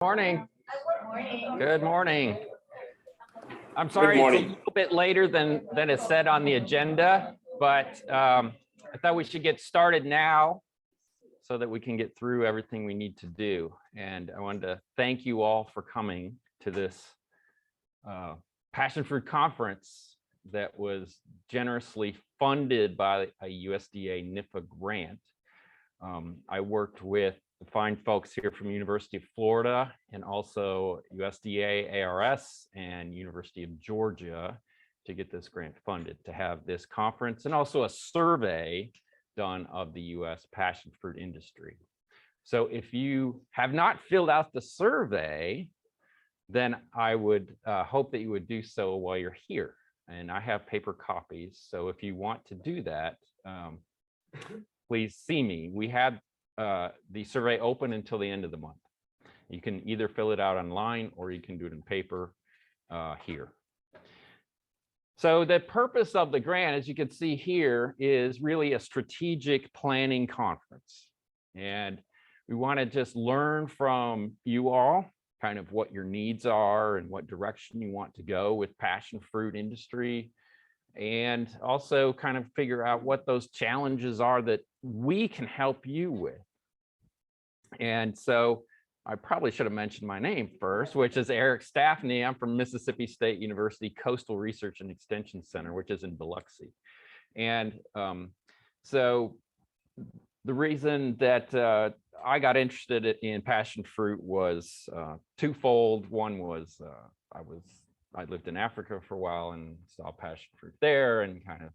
Morning. Good morning. I'm sorry Good it's a morning. little bit later than is said on the agenda, but I thought we should get started now so that we can get through everything we need to do. And I wanted to thank you all for coming to this Passionfruit Conference that was generously funded by a USDA NIFA grant. I worked with the fine folks here from University of Florida and also USDA ARS and University of Georgia to get this grant funded to have this conference and also a survey done of the US passion fruit industry. So if you have not filled out the survey, then I would hope that you would do so while you're here. And I have paper copies. So if you want to do that, please see me. We had the survey open until the end of the month. You can either fill it out online or you can do it in paper here. So the purpose of the grant, as you can see here, is really a strategic planning conference. And we want to just learn from you all kind of what your needs are and what direction you want to go with passion fruit industry. And also kind of figure out what those challenges are that we can help you with. And so I probably should have mentioned my name first, which is Eric Staffney. I'm from Mississippi State University Coastal Research and Extension Center, which is in Biloxi. And so the reason that I got interested in passion fruit was twofold. One was I lived in Africa for a while and saw passion fruit there and kind of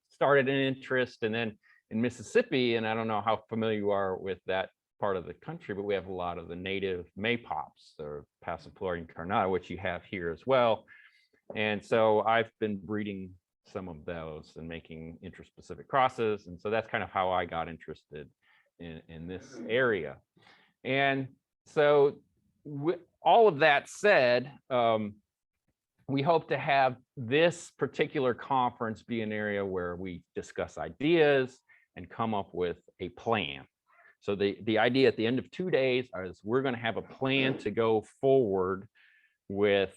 started an interest. And then in Mississippi, and I don't know how familiar you are with that part of the country, but we have a lot of the native maypops or Passiflora incarnata, which you have here as well. And so I've been breeding some of those and making interspecific crosses. And so that's kind of how I got interested in this area. And so with all of that said, we hope to have this particular conference be an area where we discuss ideas and come up with a plan. So the idea at the end of 2 days is we're going to have a plan to go forward with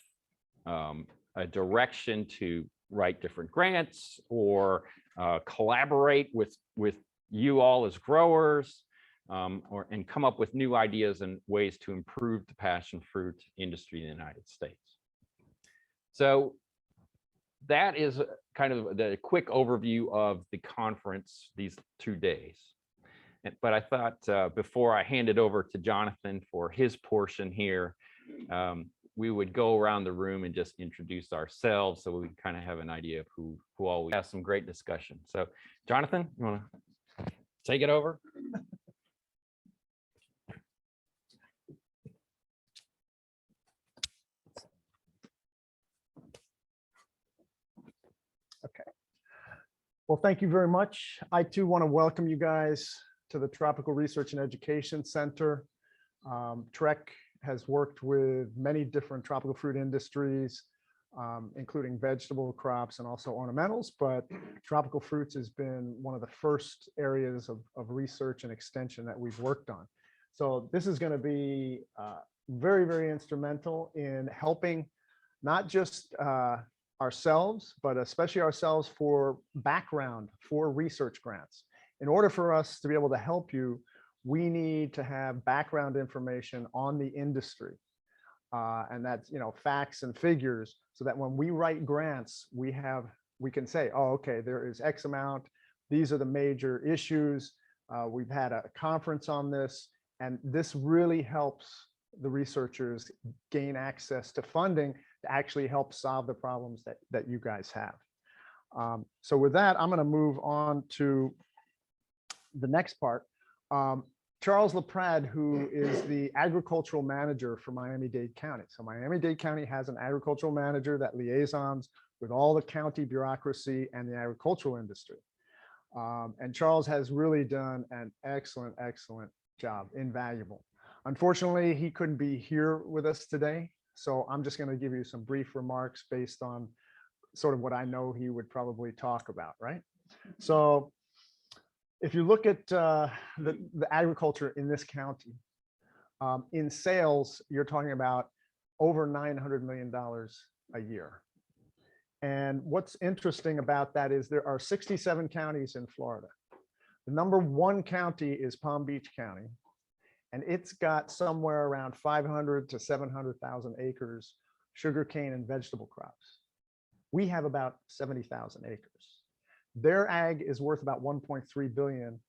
a direction to write different grants or collaborate with you all as growers and come up with new ideas and ways to improve the passion fruit industry in the United States. So that is kind of the quick overview of the conference these 2 days. But I thought before I hand it over to Jonathan for his portion here, we would go around the room and just introduce ourselves so we can kind of have an idea of who all we have. Some great discussion. So Jonathan, you want to take it over? Okay. Well, thank you very much. I too want to welcome you guys to the Tropical Research and Education Center. TREC has worked with many different tropical fruit industries, including vegetable crops and also ornamentals, but tropical fruits has been one of the first areas of research and extension that we've worked on. So this is going to be very, very instrumental in helping not just ourselves, but especially ourselves for background for research grants. In order for us to be able to help you, we need to have background information on the industry. And that's, facts and figures so that when we write grants, we can say, oh, okay, there is X amount. These are the major issues. We've had a conference on this, and this really helps the researchers gain access to funding to actually help solve the problems that you guys have. So with that, I'm going to move on to the next part. Charles LaPrade, who is the agricultural manager for Miami-Dade County. So Miami-Dade County has an agricultural manager that liaisons with all the county bureaucracy and the agricultural industry. And Charles has really done an excellent, excellent job, invaluable. Unfortunately, he couldn't be here with us today. So I'm just going to give you some brief remarks based on sort of what I know he would probably talk about, right? So if you look at the agriculture in this county, In sales, you're talking about over $900 million a year. And what's interesting about that is there are 67 counties in Florida. The number one county is Palm Beach County, and it's got somewhere around 500 to 700,000 acres, sugarcane and vegetable crops. We have about 70,000 acres. Their ag is worth about 1.3 billion,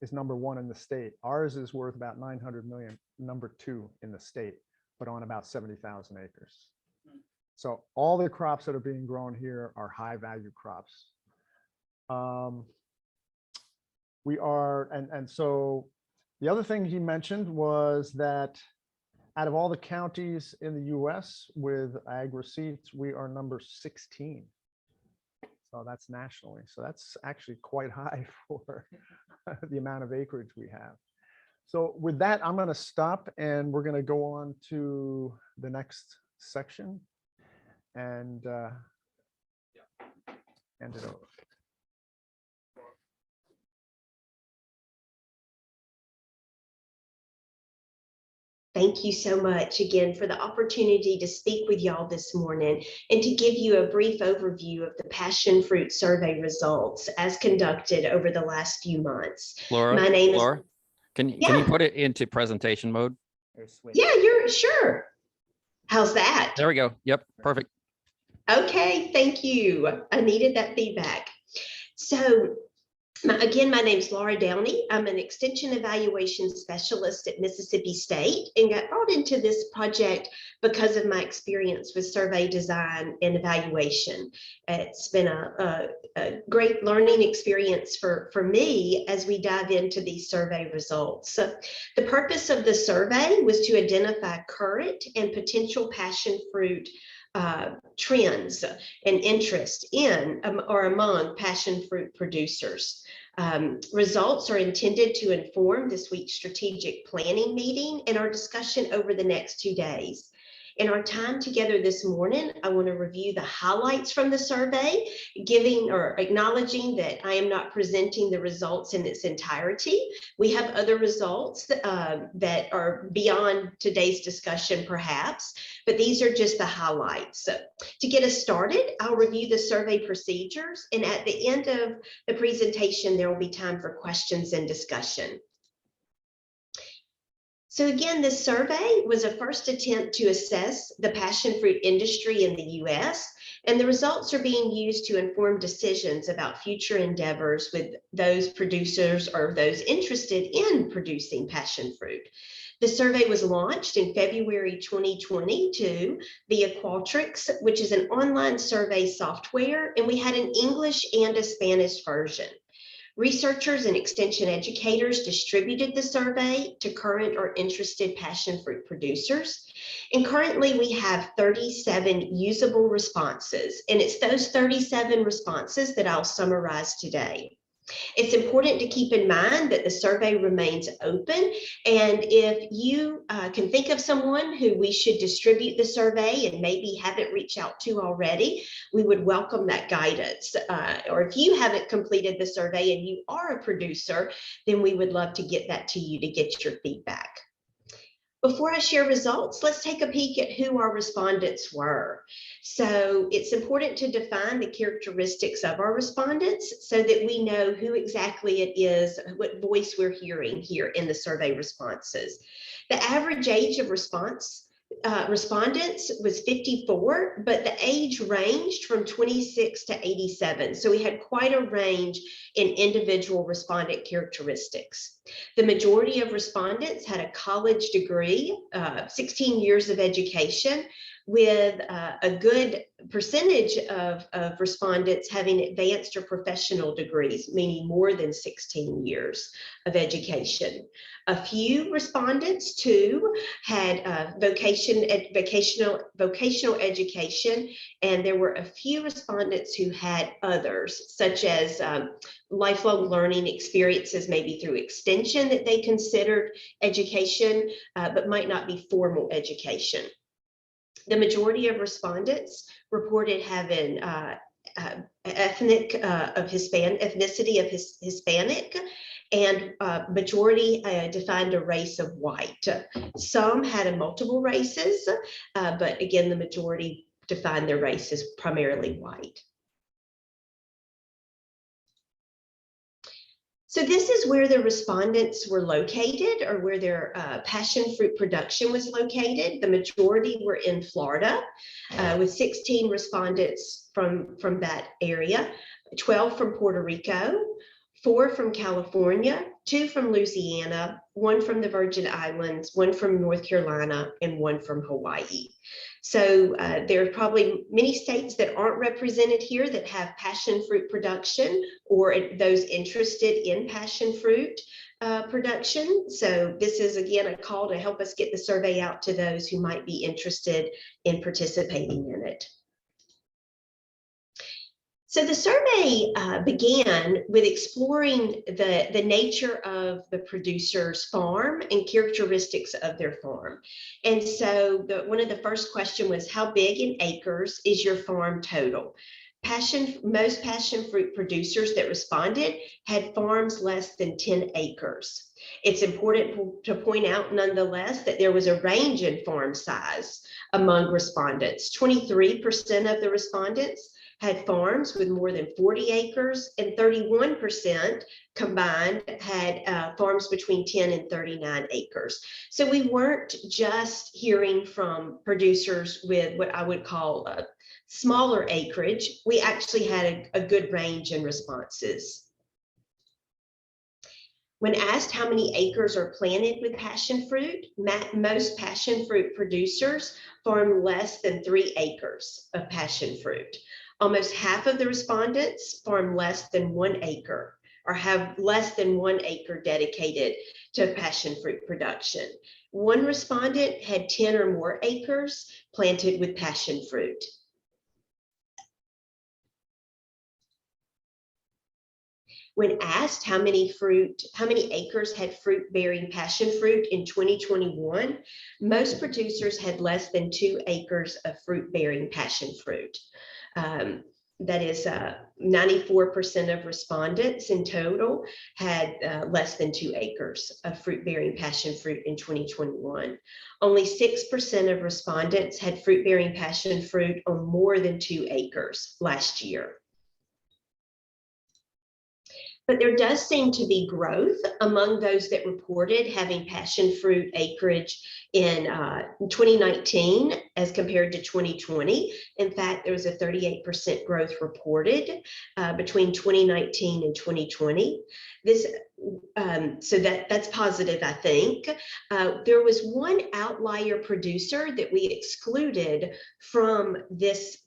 is number one in the state. Ours is worth about 900 million, number two in the state, but on about 70,000 acres. So all the crops that are being grown here are high value crops. So the other thing he mentioned was that out of all the counties in the US with ag receipts, we are number 16. So that's nationally. So that's actually quite high for the amount of acreage we have. So with that, I'm going to stop and we're going to go on to the next section and hand it over. Thank you so much again for the opportunity to speak with y'all this morning and to give you a brief overview of the passion fruit survey results as conducted over the last few months. Laura, My name Laura, is. can you put it into presentation mode? Yeah, you're sure. How's that? There we go. Yep, perfect. Okay, thank you. I needed that feedback. So again, my name is Laura Downey. I'm an extension evaluation specialist at Mississippi State and got brought into this project because of my experience with survey design and evaluation. It's been a great learning experience for me as we dive into these survey results. So the purpose of the survey was to identify current and potential passion fruit trends and interest in or among passion fruit producers. Results are intended to inform this week's strategic planning meeting and our discussion over the next 2 days. In our time together this morning, I want to review the highlights from the survey, giving or acknowledging that I am not presenting the results in its entirety. We have other results that are beyond today's discussion, perhaps, but these are just the highlights. So, to get us started, I'll review the survey procedures, and at the end of the presentation, there will be time for questions and discussion. So again, this survey was a first attempt to assess the passion fruit industry in the US, and the results are being used to inform decisions about future endeavors with those producers or those interested in producing passion fruit. The survey was launched in February 2022 via Qualtrics, which is an online survey software, and we had an English and a Spanish version. Researchers and extension educators distributed the survey to current or interested passion fruit producers. And currently we have 37 usable responses, and it's those 37 responses that I'll summarize today. It's important to keep in mind that the survey remains open, and if you can think of someone who we should distribute the survey and maybe haven't reached out to already, we would welcome that guidance. Or if you haven't completed the survey and you are a producer, then we would love to get that to you to get your feedback. Before I share results, let's take a peek at who our respondents were. So it's important to define the characteristics of our respondents so that we know who exactly it is, what voice we're hearing here in the survey responses. The average age of respondents was 54, but the age ranged from 26 to 87. So we had quite a range in individual respondent characteristics. The majority of respondents had a college degree, 16 years of education, with a good percentage of respondents having advanced or professional degrees, meaning more than 16 years of education. A few respondents too had vocational education, and there were a few respondents who had others, such as lifelong learning experiences, maybe through extension that they considered education, but might not be formal education. The majority of respondents reported having ethnicity of Hispanic, and majority defined a race of white. Some had a multiple races, but again, the majority defined their race as primarily white. So this is where the respondents were located, or where their passion fruit production was located. The majority were in Florida, with 16 respondents from that area, 12 from Puerto Rico, 4 from California, 2 from Louisiana, 1 from the Virgin Islands, 1 from North Carolina, and 1 from Hawaii. So there are probably many states that aren't represented here that have passion fruit production, or those interested in passion fruit production. So this is, again, a call to help us get the survey out to those who might be interested in participating in it. So the survey began with exploring the nature of the producer's farm and characteristics of their farm. And so one of the first questions was, how big in acres is your farm total? Most passion fruit producers that responded had farms less than 10 acres. It's important to point out, nonetheless, that there was a range in farm size among respondents. 23% of the respondents had farms with more than 40 acres, and 31% combined had farms between 10 and 39 acres. So we weren't just hearing from producers with what I would call a smaller acreage. We actually had a good range in responses. When asked how many acres are planted with passion fruit, most passion fruit producers farm less than 3 acres of passion fruit. Almost half of the respondents farm less than 1 acre, or have less than 1 acre dedicated to passion fruit production. 1 respondent had 10 or more acres planted with passion fruit. When asked how many acres had fruit-bearing passion fruit in 2021, most producers had less than 2 acres of fruit-bearing passion fruit. That is 94% of respondents in total had less than 2 acres of fruit-bearing passion fruit in 2021. Only 6% of respondents had fruit-bearing passion fruit on more than 2 acres last year. But there does seem to be growth among those that reported having passion fruit acreage in 2019 as compared to 2020. In fact, there was a 38% growth reported between 2019 and 2020. So that's positive, I think. There was one outlier producer that we excluded from this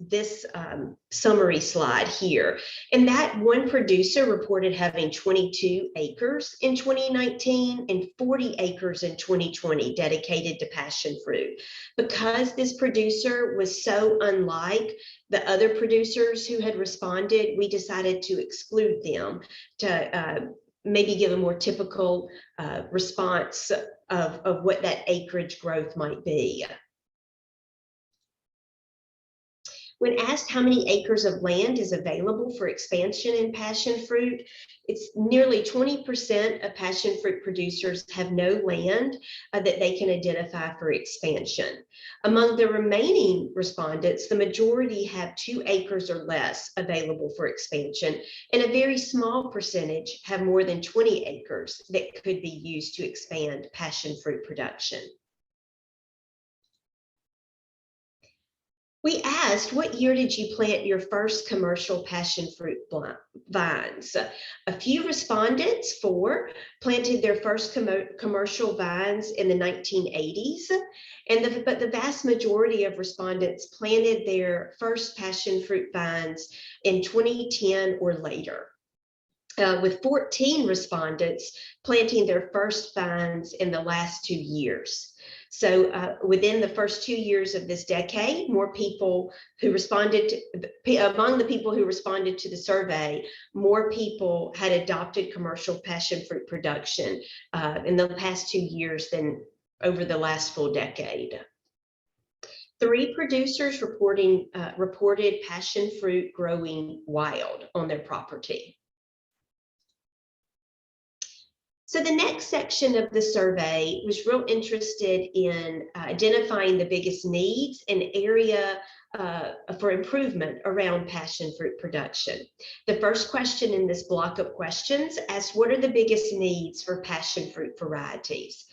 summary slide here. And that one producer reported having 22 acres in 2019 and 40 acres in 2020 dedicated to passion fruit. Because this producer was so unlike the other producers who had responded, we decided to exclude them to maybe give a more typical response of what that acreage growth might be. When asked how many acres of land is available for expansion in passion fruit, it's nearly 20% of passion fruit producers have no land that they can identify for expansion. Among the remaining respondents, the majority have 2 acres or less available for expansion, and a very small percentage have more than 20 acres that could be used to expand passion fruit production. We asked, what year did you plant your first commercial passion fruit vines? A few respondents, 4, planted their first commercial vines in the 1980s, but the vast majority of respondents planted their first passion fruit vines in 2010 or later. With 14 respondents planting their first vines in the last 2 years. So within the first 2 years of this decade, more people who responded among the people who responded to the survey, more people had adopted commercial passion fruit production in the past 2 years than over the last full decade. 3 producers reported passion fruit growing wild on their property. So the next section of the survey was real interested in identifying the biggest needs and area for improvement around passion fruit production. The first question in this block of questions asked, what are the biggest needs for passion fruit varieties?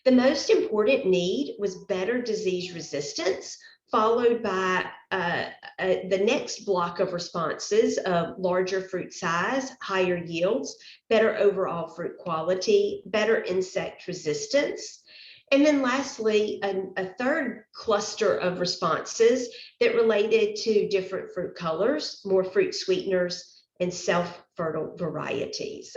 The most important need was better disease resistance, followed by the next block of responses of larger fruit size, higher yields, better overall fruit quality, better insect resistance. And then lastly, a third cluster of responses that related to different fruit colors, more fruit sweeteners, and self-fertile varieties.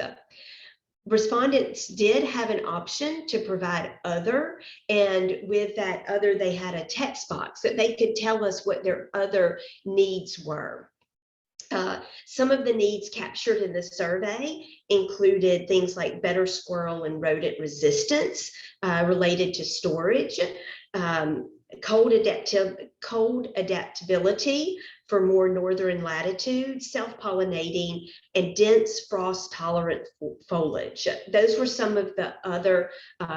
Respondents did have an option to provide other, and with that other, they had a text box that they could tell us what their other needs were. Some of the needs captured in the survey included things like better squirrel and rodent resistance related to storage, cold adaptability for more northern latitudes, self-pollinating, and dense frost-tolerant foliage. Those were some of the other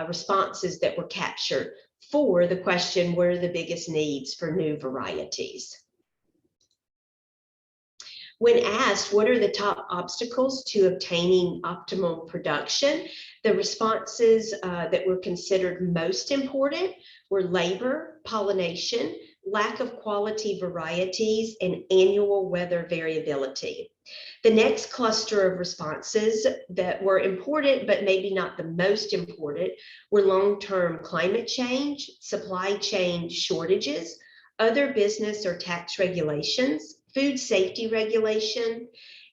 responses that were captured for the question, what are the biggest needs for new varieties? When asked, what are the top obstacles to obtaining optimal production, the responses that were considered most important were labor, pollination, lack of quality varieties, and annual weather variability. The next cluster of responses that were important, but maybe not the most important, were long-term climate change, supply chain shortages, other business or tax regulations, food safety regulation,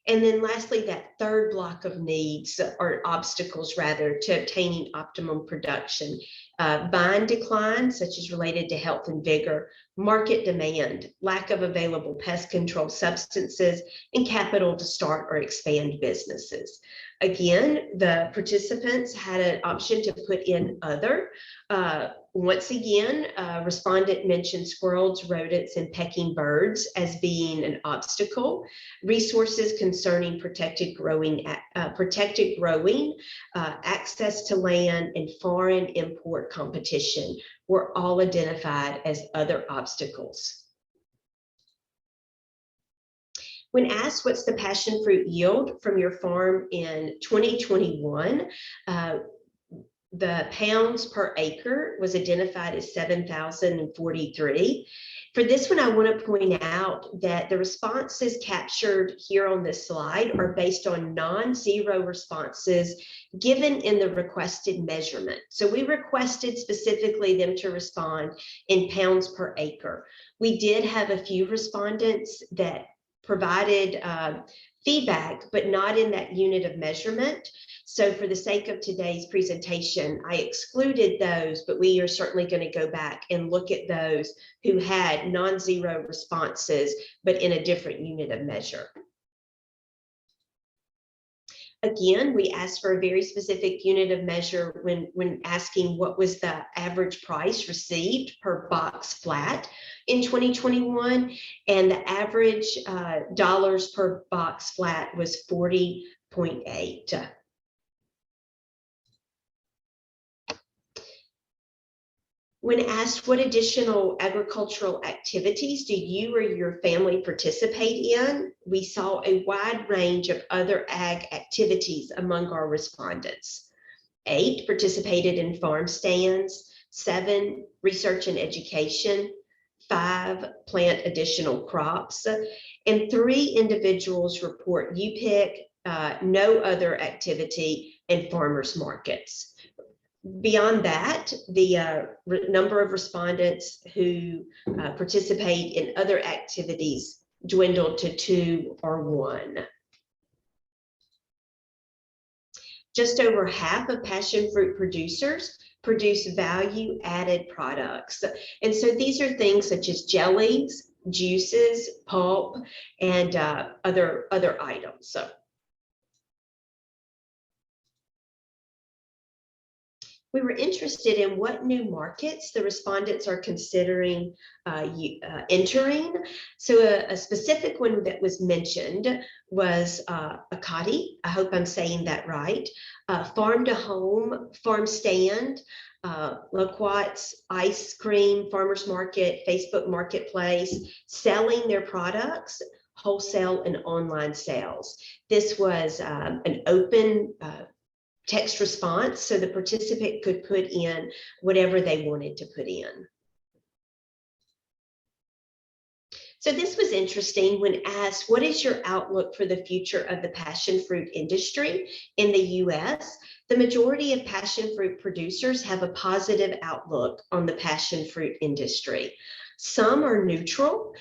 and then lastly, that third block of needs or obstacles rather to obtaining optimum production, vine decline, such as related to health and vigor, market demand, lack of available pest control substances, and capital to start or expand businesses. Again, the participants had an option to put in other. Once again, respondent mentioned squirrels, rodents, and pecking birds as being an obstacle. Resources concerning protected growing, access to land, and foreign import competition were all identified as other obstacles. When asked what's the passion fruit yield from your farm in 2021, the pounds per acre was identified as 7,043. For this one, I want to point out that the responses captured here on this slide are based on non-zero responses given in the requested measurement. So we requested specifically them to respond in pounds per acre. We did have a few respondents that provided feedback, but not in that unit of measurement. So for the sake of today's presentation, I excluded those, but we are certainly going to go back and look at those who had non-zero responses, but in a different unit of measure. Again, we asked for a very specific unit of measure when asking what was the average price received per box flat in 2021, and the average dollars per box flat was 40.8. When asked what additional agricultural activities do you or your family participate in, we saw a wide range of other ag activities among our respondents. 8 participated in farm stands, 7 research and education, 5 plant additional crops, and 3 individuals report U-pick, no other activity, and farmers markets. Beyond that, the number of respondents who participate in other activities dwindled to 2 or 1. Just over half of passion fruit producers produce value-added products. And so these are things such as jellies, juices, pulp, and other items. So We were interested in what new markets the respondents are considering entering. So a specific one that was mentioned was Akati. I hope I'm saying that right. Farm to home, farm stand, Loquats, ice cream, farmers market, Facebook marketplace, selling their products, wholesale and online sales. This was an open text response, so the participant could put in whatever they wanted to put in. So this was interesting when asked, what is your outlook for the future of the passion fruit industry in the US? The majority of passion fruit producers have a positive outlook on the passion fruit industry. Some are neutral.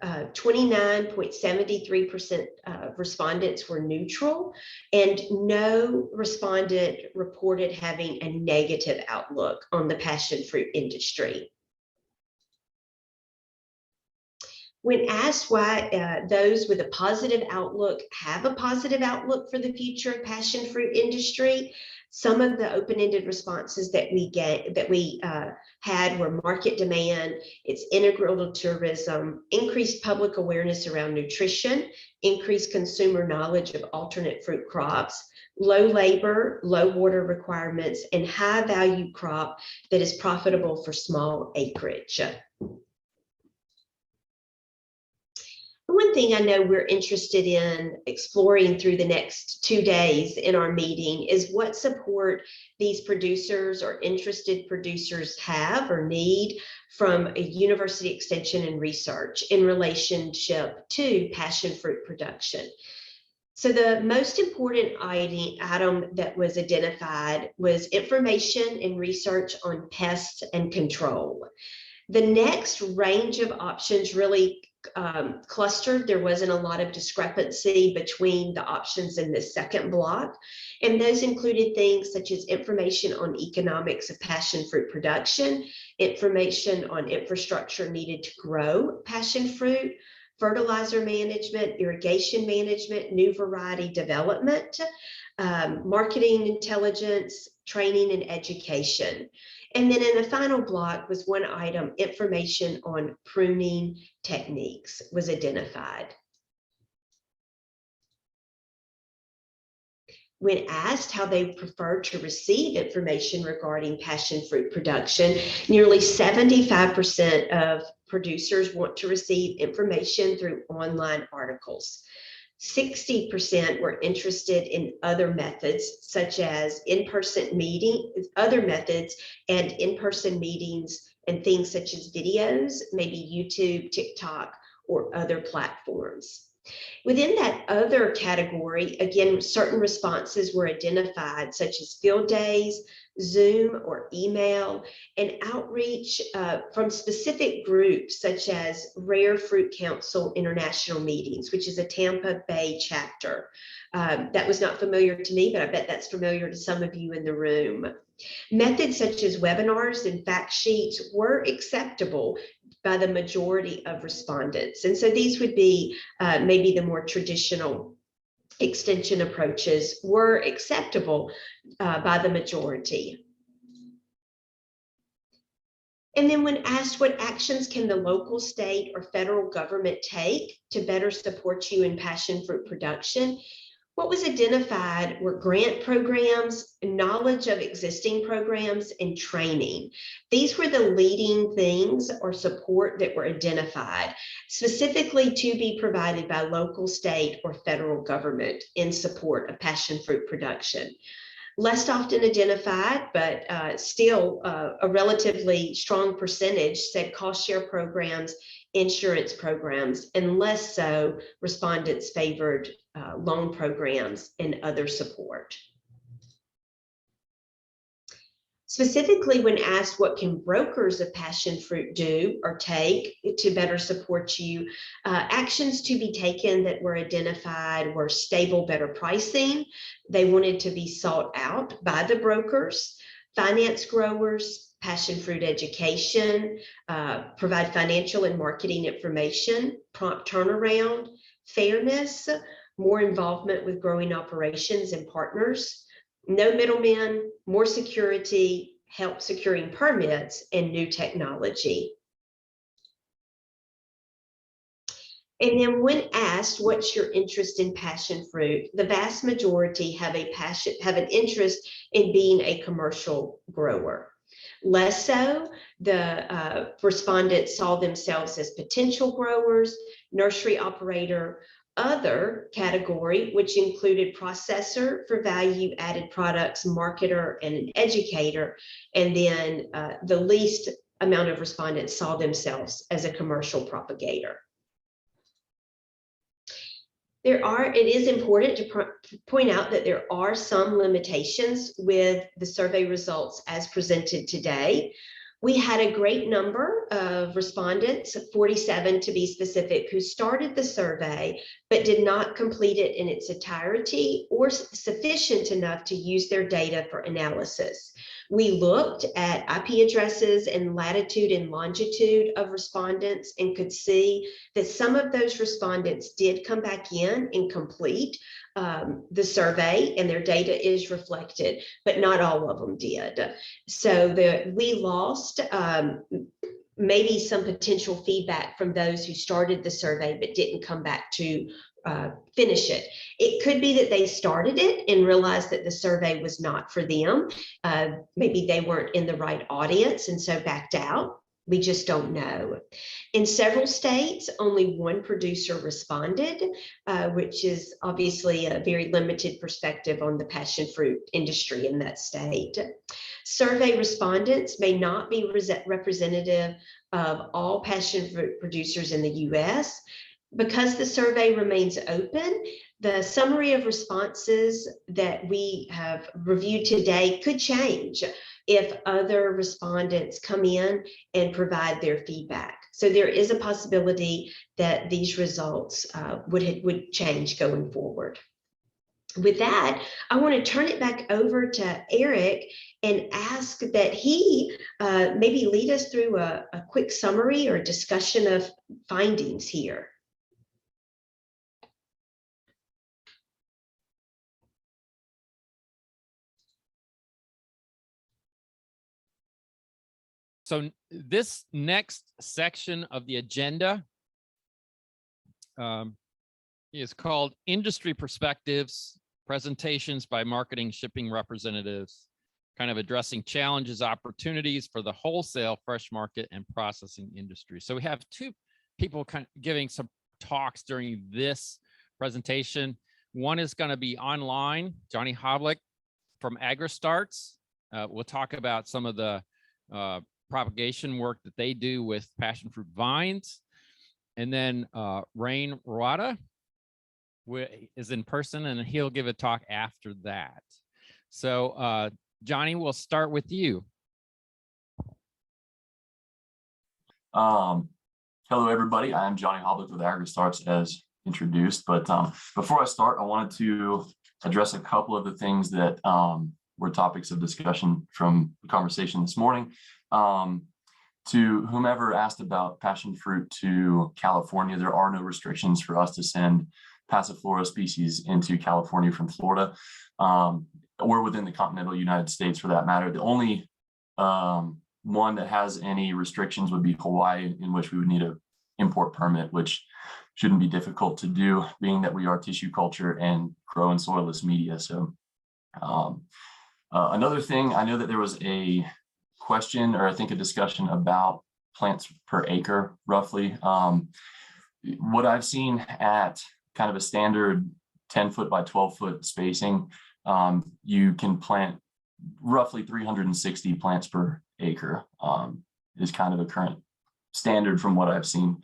29.73% respondents were neutral, and no respondent reported having a negative outlook on the passion fruit industry. When asked why those with a positive outlook have a positive outlook for the future of passion fruit industry, some of the open-ended responses that we had were market demand, it's integral to tourism, increased public awareness around nutrition, increased consumer knowledge of alternate fruit crops, low labor, low water requirements, and high value crop that is profitable for small acreage. One thing I know we're interested in exploring through the next 2 days in our meeting is what support these producers or interested producers have or need from a university extension and research in relationship to passion fruit production. So the most important item that was identified was information and research on pests and control. The next range of options really clustered. There wasn't a lot of discrepancy between the options in the second block, and those included things such as information on economics of passion fruit production, information on infrastructure needed to grow passion fruit, fertilizer management, irrigation management, new variety development, marketing intelligence, training and education. And then in the final block was one item, information on pruning techniques was identified. When asked how they prefer to receive information regarding passion fruit production, nearly 75% of producers want to receive information through online articles. 60% were interested in other methods, such as in-person meeting, other methods and in-person meetings and things such as videos, maybe YouTube, TikTok, or other platforms. Within that other category, again, certain responses were identified, such as field days, Zoom or email, and outreach from specific groups such as Rare Fruit Council International Meetings, which is a Tampa Bay chapter. That was not familiar to me, but I bet that's familiar to some of you in the room. Methods such as webinars and fact sheets were acceptable by the majority of respondents. And so these would be maybe the more traditional extension approaches were acceptable by the majority. And then when asked what actions can the local, state, or federal government take to better support you in passion fruit production, what was identified were grant programs, knowledge of existing programs, and training. These were the leading things or support that were identified, specifically to be provided by local, state, or federal government in support of passion fruit production. Less often identified, but still a relatively strong percentage said cost share programs, insurance programs, and less so respondents favored loan programs and other support. Specifically, when asked what can brokers of passion fruit do or take to better support you, actions to be taken that were identified were stable, better pricing. They wanted to be sought out by the brokers, finance growers, passion fruit education, provide financial and marketing information, prompt turnaround, fairness, more involvement with growing operations and partners, No middlemen, more security, help securing permits, and new technology. And then when asked, what's your interest in passion fruit? The vast majority have an interest in being a commercial grower. Less so, the respondents saw themselves as potential growers, nursery operator, other category, which included processor for value-added products, marketer, and an educator. And then the least amount of respondents saw themselves as a commercial propagator. It is important to point out that there are some limitations with the survey results as presented today. We had a great number of respondents, 47 to be specific, who started the survey but did not complete it in its entirety or sufficient enough to use their data for analysis. We looked at IP addresses and latitude and longitude of respondents and could see that some of those respondents did come back in and complete the survey, and their data is reflected, but not all of them did. So we lost maybe some potential feedback from those who started the survey but didn't come back to finish it. It could be that they started it and realized that the survey was not for them. Maybe they weren't in the right audience and so backed out. We just don't know. In several states, only one producer responded, which is obviously a very limited perspective on the passion fruit industry in that state. Survey respondents may not be representative of all passion fruit producers in the U.S. Because the survey remains open, the summary of responses that we have reviewed today could change if other respondents come in and provide their feedback. So there is a possibility that these results would change going forward. With that, I want to turn it back over to Eric and ask that he maybe lead us through a quick summary or discussion of findings here. So this next section of the agenda is called Industry Perspectives, Presentations by Marketing Shipping Representatives, kind of addressing challenges, opportunities for the wholesale, fresh market, and processing industry. So we have two people kind of giving some talks during this presentation. One is going to be online, Johnny Hoblick from AgriStarts. We'll talk about some of the propagation work that they do with passion fruit vines. And then Rane Roatta is in person, and he'll give a talk after that. So Johnny, we'll start with you. Hello, everybody. I'm Johnny Hoblick with AgriStarts, as introduced. But before I start, I wanted to address a couple of the things that were topics of discussion from the conversation this morning. To whomever asked about passion fruit to California, there are no restrictions for us to send passiflora species into California from Florida, or within the continental United States for that matter. The only one that has any restrictions would be Hawaii, in which we would need an import permit, which shouldn't be difficult to do, being that we are tissue culture and grow in soilless media. So another thing, I know that there was a question, or I think a discussion about plants per acre, roughly. What I've seen at kind of a standard 10-foot by 12-foot spacing, you can plant roughly 360 plants per acre, is kind of a current standard from what I've seen.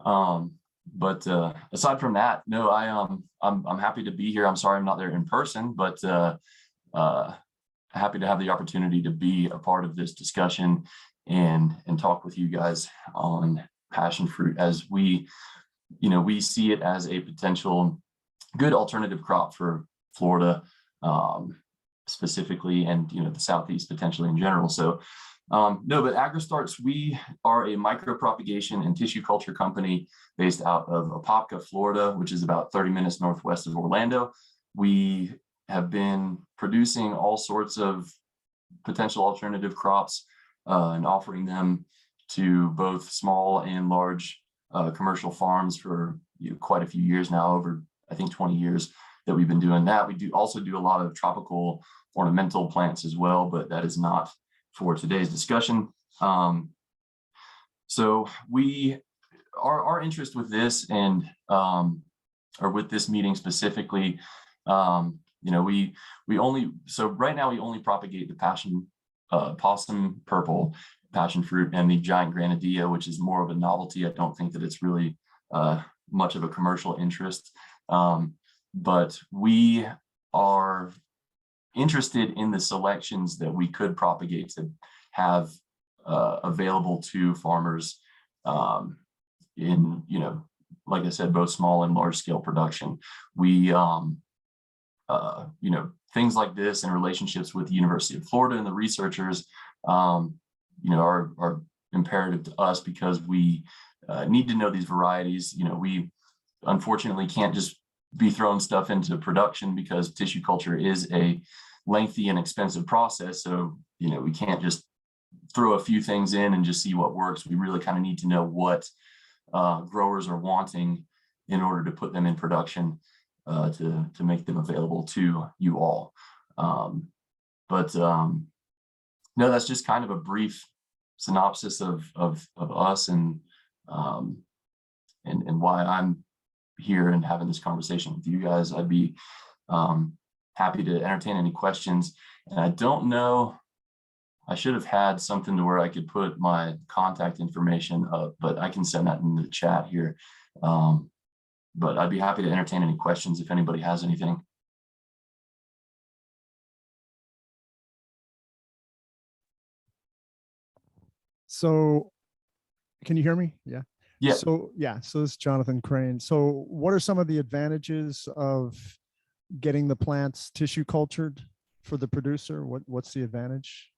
But aside from that, no, I'm happy to be here. I'm sorry I'm not there in person, but happy to have the opportunity to be a part of this discussion and talk with you guys on passion fruit, as we see it as a potential good alternative crop for Florida specifically, and the Southeast potentially in general. So no, but AgriStarts, we are a micro propagation and tissue culture company based out of Apopka, Florida, which is about 30 minutes northwest of Orlando. We have been producing all sorts of potential alternative crops and offering them to both small and large commercial farms for quite a few years now, over I think 20 years that we've been doing that. We do also do a lot of tropical ornamental plants as well, but that is not for today's discussion. So our interest with this and or with this meeting specifically, we only, so right now we only propagate the possum purple passion fruit and the giant granadilla, which is more of a novelty. I don't think that it's really much of a commercial interest, but we are interested in the selections that we could propagate to have available to farmers in, like I said, both small and large scale production. We, things like this and relationships with the University of Florida and the researchers, are imperative to us because we need to know these varieties. We unfortunately can't just be throwing stuff into production because tissue culture is a lengthy and expensive process. So, we can't just throw a few things in and just see what works. We really kind of need to know what growers are wanting in order to put them in production to make them available to you all. No, that's just kind of a brief synopsis of us and why I'm here and having this conversation with you guys. I'd be happy to entertain any questions. And I don't know, I should have had something to where I could put my contact information up, but I can send that in the chat here. But I'd be happy to entertain any questions if anybody has anything. So can you hear me? Yeah. Yeah. So this is Jonathan Crane. So what are some of the advantages of getting the plants tissue cultured for the producer? What's the advantage?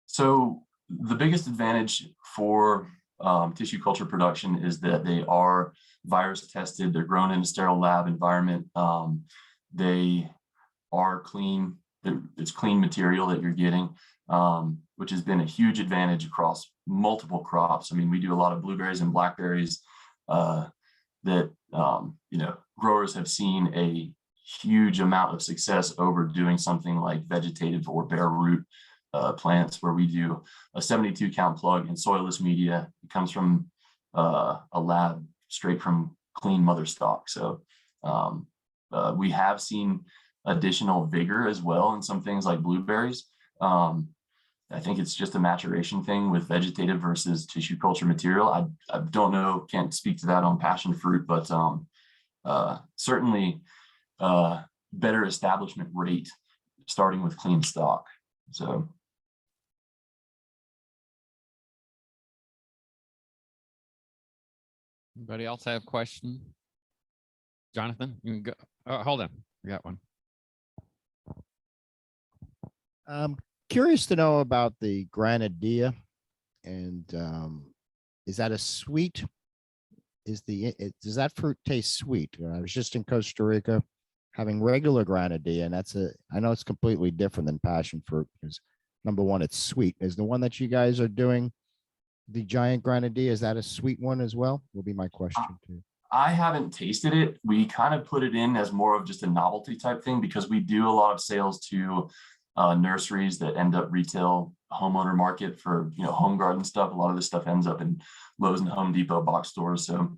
So the biggest advantage for tissue culture production is that they are virus tested. They're grown in a sterile lab environment. They are clean. It's clean material that you're getting, which has been a huge advantage across multiple crops. I mean, we do a lot of blueberries and blackberries that, growers have seen a huge amount of success over doing something like vegetative or bare root plants, where we do a 72 count plug in soilless media. It comes from a lab straight from clean mother stock. So we have seen additional vigor as well in some things like blueberries. I think it's just a maturation thing with vegetative versus tissue culture material. I don't know, can't speak to that on passion fruit, but certainly better establishment rate starting with clean stock. So. Anybody else have a question? Jonathan, you can go. Oh, hold on, we got one. I'm curious to know about the granadilla, and is that a sweet? Does that fruit taste sweet? I was just in Costa Rica having regular granadilla, and I know it's completely different than passion fruit because number one, it's sweet. Is the one that you guys are doing, the giant granadilla, is that a sweet one as well? Will be my question too. I haven't tasted it. We kind of put it in as more of just a novelty type thing because we do a lot of sales to nurseries that end up retail homeowner market for home garden stuff. A lot of this stuff ends up in Lowe's and Home Depot box stores. So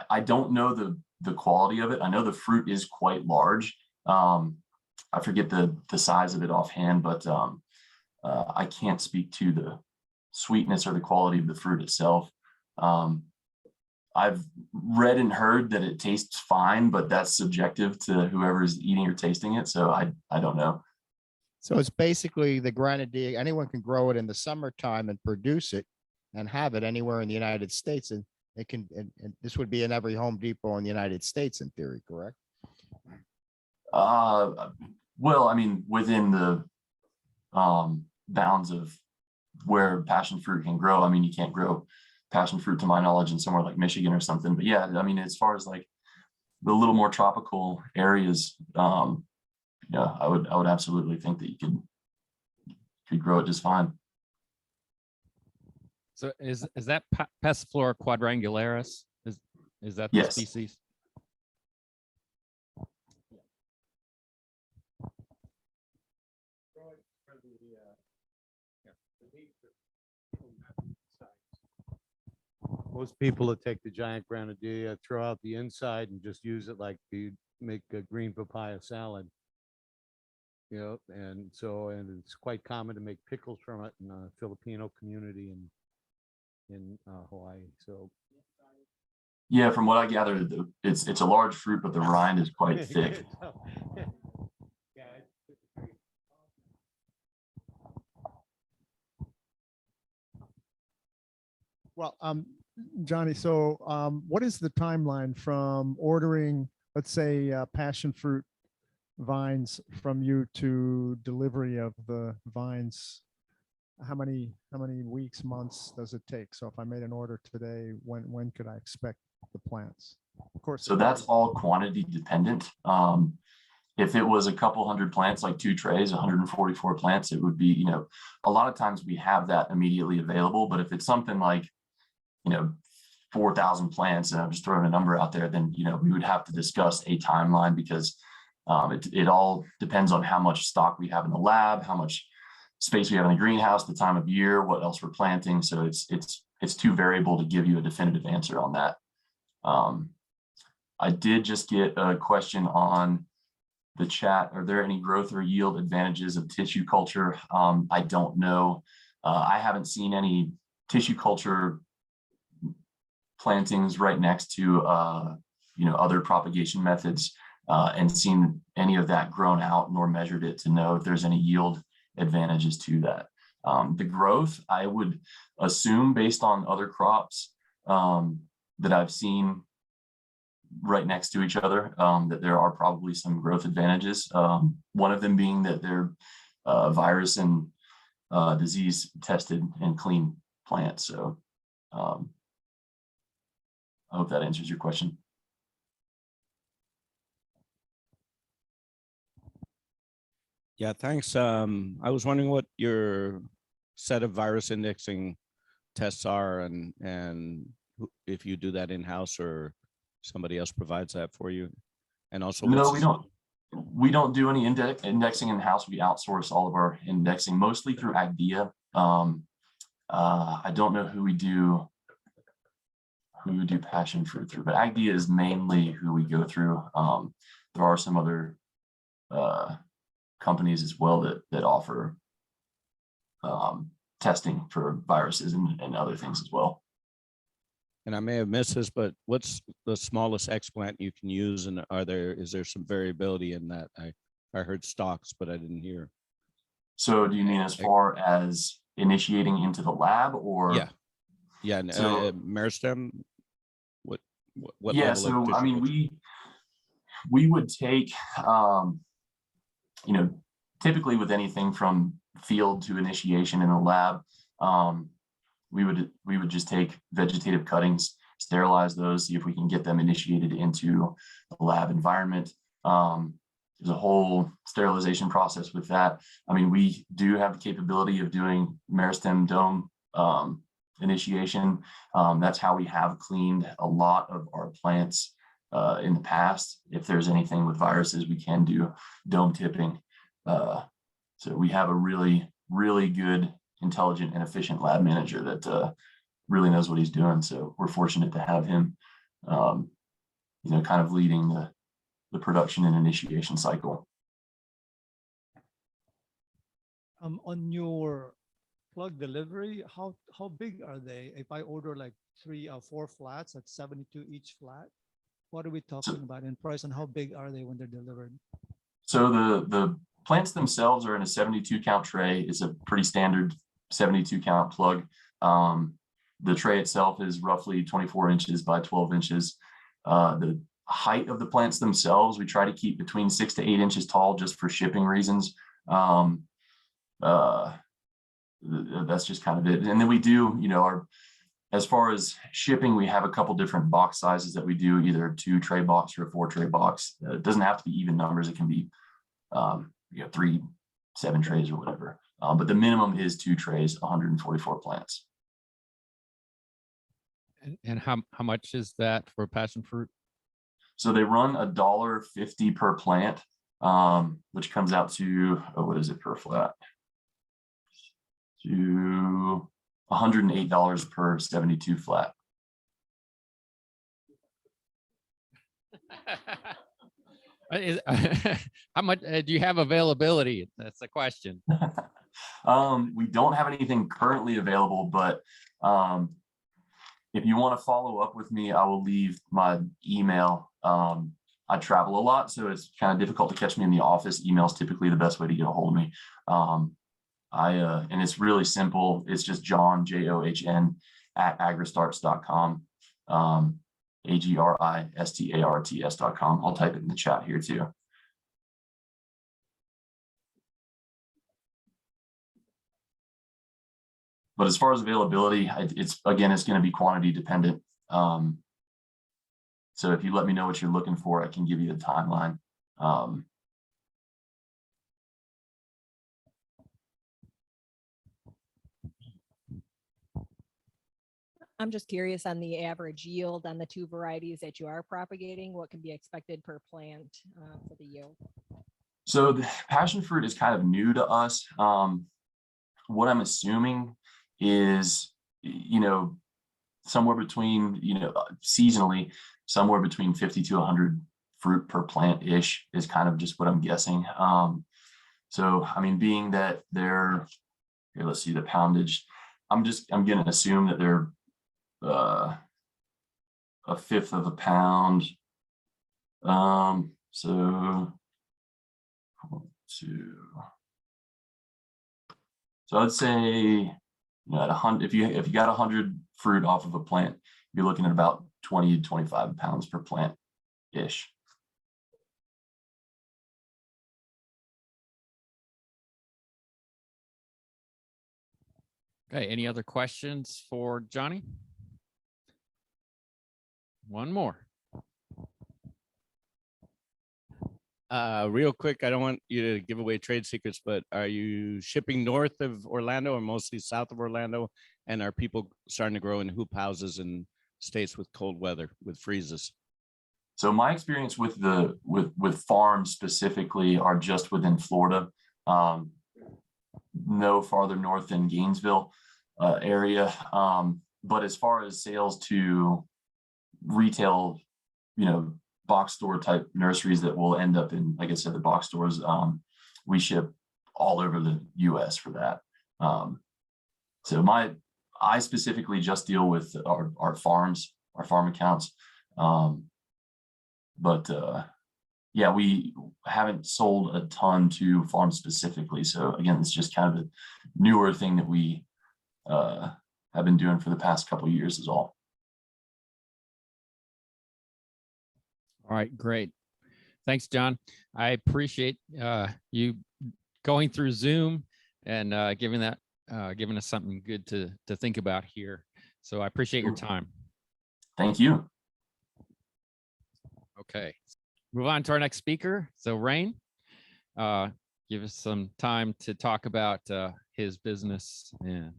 I don't know the quality of it. I know the fruit is quite large. I forget the size of it offhand, but I can't speak to the sweetness or the quality of the fruit itself. I've read and heard that it tastes fine, but that's subjective to whoever's eating or tasting it. So I don't know. So it's basically the granadilla. Anyone can grow it in the summertime and produce it and have it anywhere in the United States. And it can, and this would be in every Home Depot in the United States in theory, correct? Well, I mean, within the bounds of where passion fruit can grow. I mean, you can't grow passion fruit to my knowledge in somewhere like Michigan or something, but yeah, I mean, as far as like the little more tropical areas, yeah, I would absolutely think that you could grow it just fine. So is that Passiflora quadrangularis? Is that the Yes. species? Most people that take the giant granadilla, throw out the inside and just use it like you make a green papaya salad. You know, and it's quite common to make pickles from it in the Filipino community in Hawaii. So Yeah, from what I gathered, it's a large fruit, but the rind is quite thick. Well, Johnny, so what is the timeline from ordering, let's say, passion fruit vines from you to delivery of the vines? How many weeks, months does it take? So if I made an order today, when could I expect the plants? Of course. So that's all quantity dependent. If it was a couple hundred plants, like 2 trays, 144 plants, it would be, you know, a lot of times we have that immediately available. But if it's something like, you know, 4,000 plants, and I'm just throwing a number out there, then, you know, we would have to discuss a timeline, because it all depends on how much stock we have in the lab, how much space we have in the greenhouse, the time of year, what else we're planting. So it's too variable to give you a definitive answer on that. I did just get a question on the chat. Are there any growth or yield advantages of tissue culture? I don't know. I haven't seen any tissue culture plantings right next to you know, other propagation methods, and seen any of that grown out, nor measured it to know if there's any yield advantages to that. The growth, I would assume, based on other crops that I've seen right next to each other, that there are probably some growth advantages. One of them being that they're virus and disease tested and clean plants. So I hope that answers your question. Yeah, thanks. I was wondering what your set of virus indexing tests are, and if you do that in-house or somebody else provides that for you. And also, No, we don't do any indexing in-house. We outsource all of our indexing, mostly through IDEA. I don't know who we do passion fruit through, but IDEA is mainly who we go through. There are some other companies as well that offer testing for viruses and other things as well. And I may have missed this, but what's the smallest explant you can use? And is there some variability in that? I heard stalks, but I didn't hear. So do you mean as far as initiating into the lab, or? Yeah. And So, meristem, what yeah, level of so I mean, tissue we would take you know, typically with anything from field to initiation in the lab, we would just take vegetative cuttings, sterilize those, see if we can get them initiated into a lab environment. There's a whole sterilization process with that. I mean, we do have the capability of doing meristem dome initiation. That's how we have cleaned a lot of our plants in the past. If there's anything with viruses, we can do dome tipping. So we have a really, really good, intelligent, and efficient lab manager that really knows what he's doing. So we're fortunate to have him, you know, kind of leading the production and initiation cycle. On your plug delivery, how big are they? If I order like 3 or 4 flats at 72 each flat, what are we talking about in price, and how big are they when they're delivered? So the plants themselves are in a 72 count tray. It's a pretty standard 72 count plug. The tray itself is roughly 24 inches by 12 inches. The height of the plants themselves, we try to keep between 6 to 8 inches tall, just for shipping reasons. That's just kind of it. And then we do, you know, as far as shipping, we have a couple different box sizes that we do, either a 2 tray box or a 4 tray box. It doesn't have to be even numbers. It can be you know, 3, 7 trays or whatever. But the minimum is 2 trays, 144 plants. And how much is that for passion fruit? So they run $1.50 per plant, which comes out to, what is it per flat? To $108 per 72 flat. How much do you have availability? That's the question. We don't have anything currently available, but if you want to follow up with me, I will leave my email. I travel a lot, so it's kind of difficult to catch me in the office. Email is typically the best way to get a hold of me. And it's really simple. It's just John, JOHN at agristarts.com. AGRISTARTS.com. I'll type it in the chat here too. But as far as availability, it's going to be quantity dependent. So if you let me know what you're looking for, I can give you the timeline. I'm just curious on the average yield on the 2 varieties that you are propagating. What can be expected per plant for the yield? So the passion fruit is kind of new to us. What I'm assuming is, you know, somewhere between, you know, seasonally, somewhere between 50 to 100 fruit per plant ish is kind of just what I'm guessing. So, I mean, being that they're, here, let's see the poundage. I'm going to assume that they're a 1/5 of a pound. So 2. So I'd say, you know, at 100, if you got 100 fruit off of a plant, you're looking at about 20 to 25 pounds per plant ish. Okay, any other questions for Johnny? One more. Real quick, I don't want you to give away trade secrets, but are you shipping north of Orlando or mostly south of Orlando? And are people starting to grow in hoop houses in states with cold weather, with freezes? So my experience with with farms specifically are just within Florida, no farther north than Gainesville area. But as far as sales to retail, you know, box store type nurseries that will end up in, like I said, the box stores, we ship all over the US for that. So I specifically just deal with our farms, our farm accounts. But yeah, we haven't sold a ton to farms specifically. So again, it's just kind of a newer thing that we have been doing for the past couple of years is all. All right, great. Thanks, John. I appreciate you going through Zoom and giving us something good to think about here. So I appreciate your time. Thank you. Okay, move on to our next speaker. So Rane, give us some time to talk about his business. And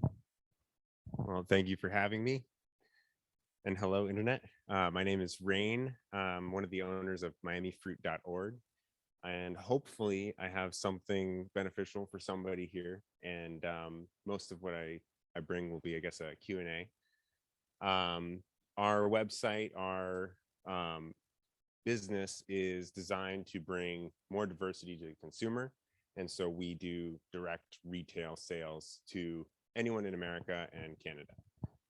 well, thank you for having me. And hello, Internet. My name is Rane. I'm one of the owners of MiamiFruit.org. And hopefully I have something beneficial for somebody here. And most of what I bring will be, I guess, a Q&A. Our website, our business is designed to bring more diversity to the consumer. And so we do direct retail sales to anyone in America and Canada,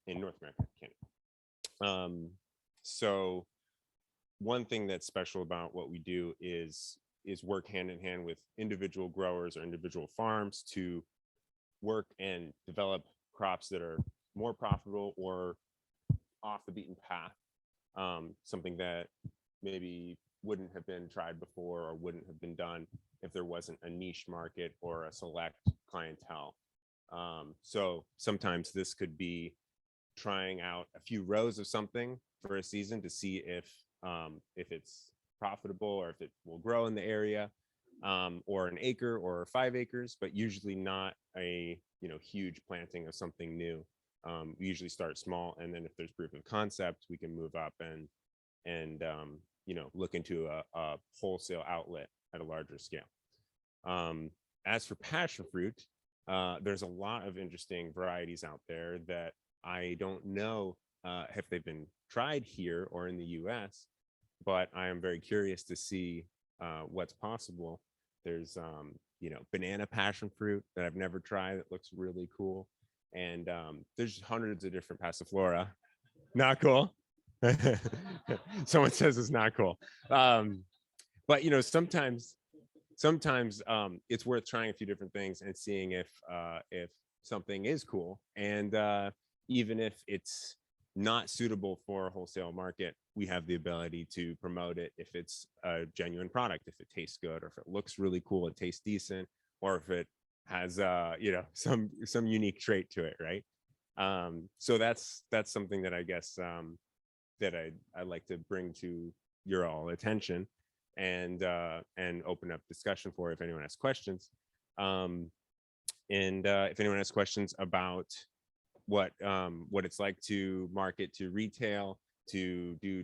in North America and Canada. So one thing that's special about what we do is work hand in hand with individual growers or individual farms to work and develop crops that are more profitable or off the beaten path. Something that maybe wouldn't have been tried before or wouldn't have been done if there wasn't a niche market or a select clientele. So sometimes this could be trying out a few rows of something for a season to see if it's profitable or if it will grow in the area. or an acre or 5 acres, but usually not a huge planting of something new. We usually start small, and then if there's proof of concept, we can move up and look into a wholesale outlet at a larger scale. As for passion fruit, there's a lot of interesting varieties out there that I don't know if they've been tried here or in the US, but I am very curious to see what's possible. There's banana passion fruit that I've never tried that looks really cool. And there's hundreds of different passiflora. Not cool. Someone says it's not cool. But sometimes it's worth trying a few different things and seeing if something is cool. And even if it's not suitable for a wholesale market, we have the ability to promote it if it's a genuine product, if it tastes good, or if it looks really cool and tastes decent, or if it has some unique trait to it, right? So that's something that I guess that I'd like to bring to your all attention and open up discussion for if anyone has questions. And if anyone has questions about what it's like to market to retail, to do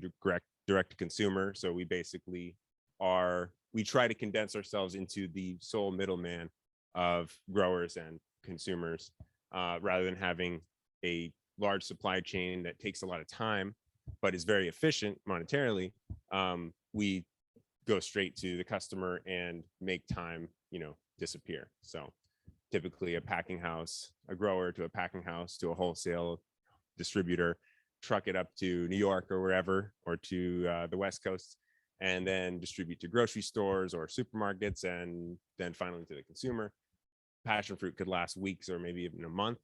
direct to consumer. So we basically we try to condense ourselves into the sole middleman of growers and consumers, rather than having a large supply chain that takes a lot of time but is very efficient monetarily. We go straight to the customer and make time disappear. So typically a grower to a packing house to a wholesale distributor, truck it up to New York or wherever, or to the West Coast, and then distribute to grocery stores or supermarkets, and then finally to the consumer. Passion fruit could last weeks or maybe even a month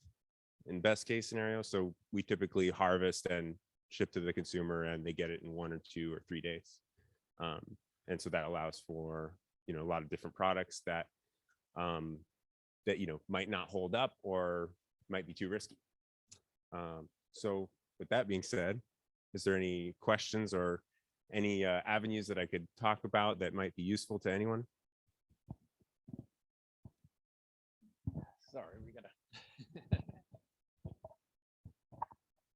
in best case scenario. So we typically harvest and ship to the consumer, and they get it in 1 or 2 or 3 days. And so that allows for a lot of different products that might not hold up or might be too risky. So with that being said, is there any questions or any avenues that I could talk about that might be useful to anyone? Sorry, we gotta.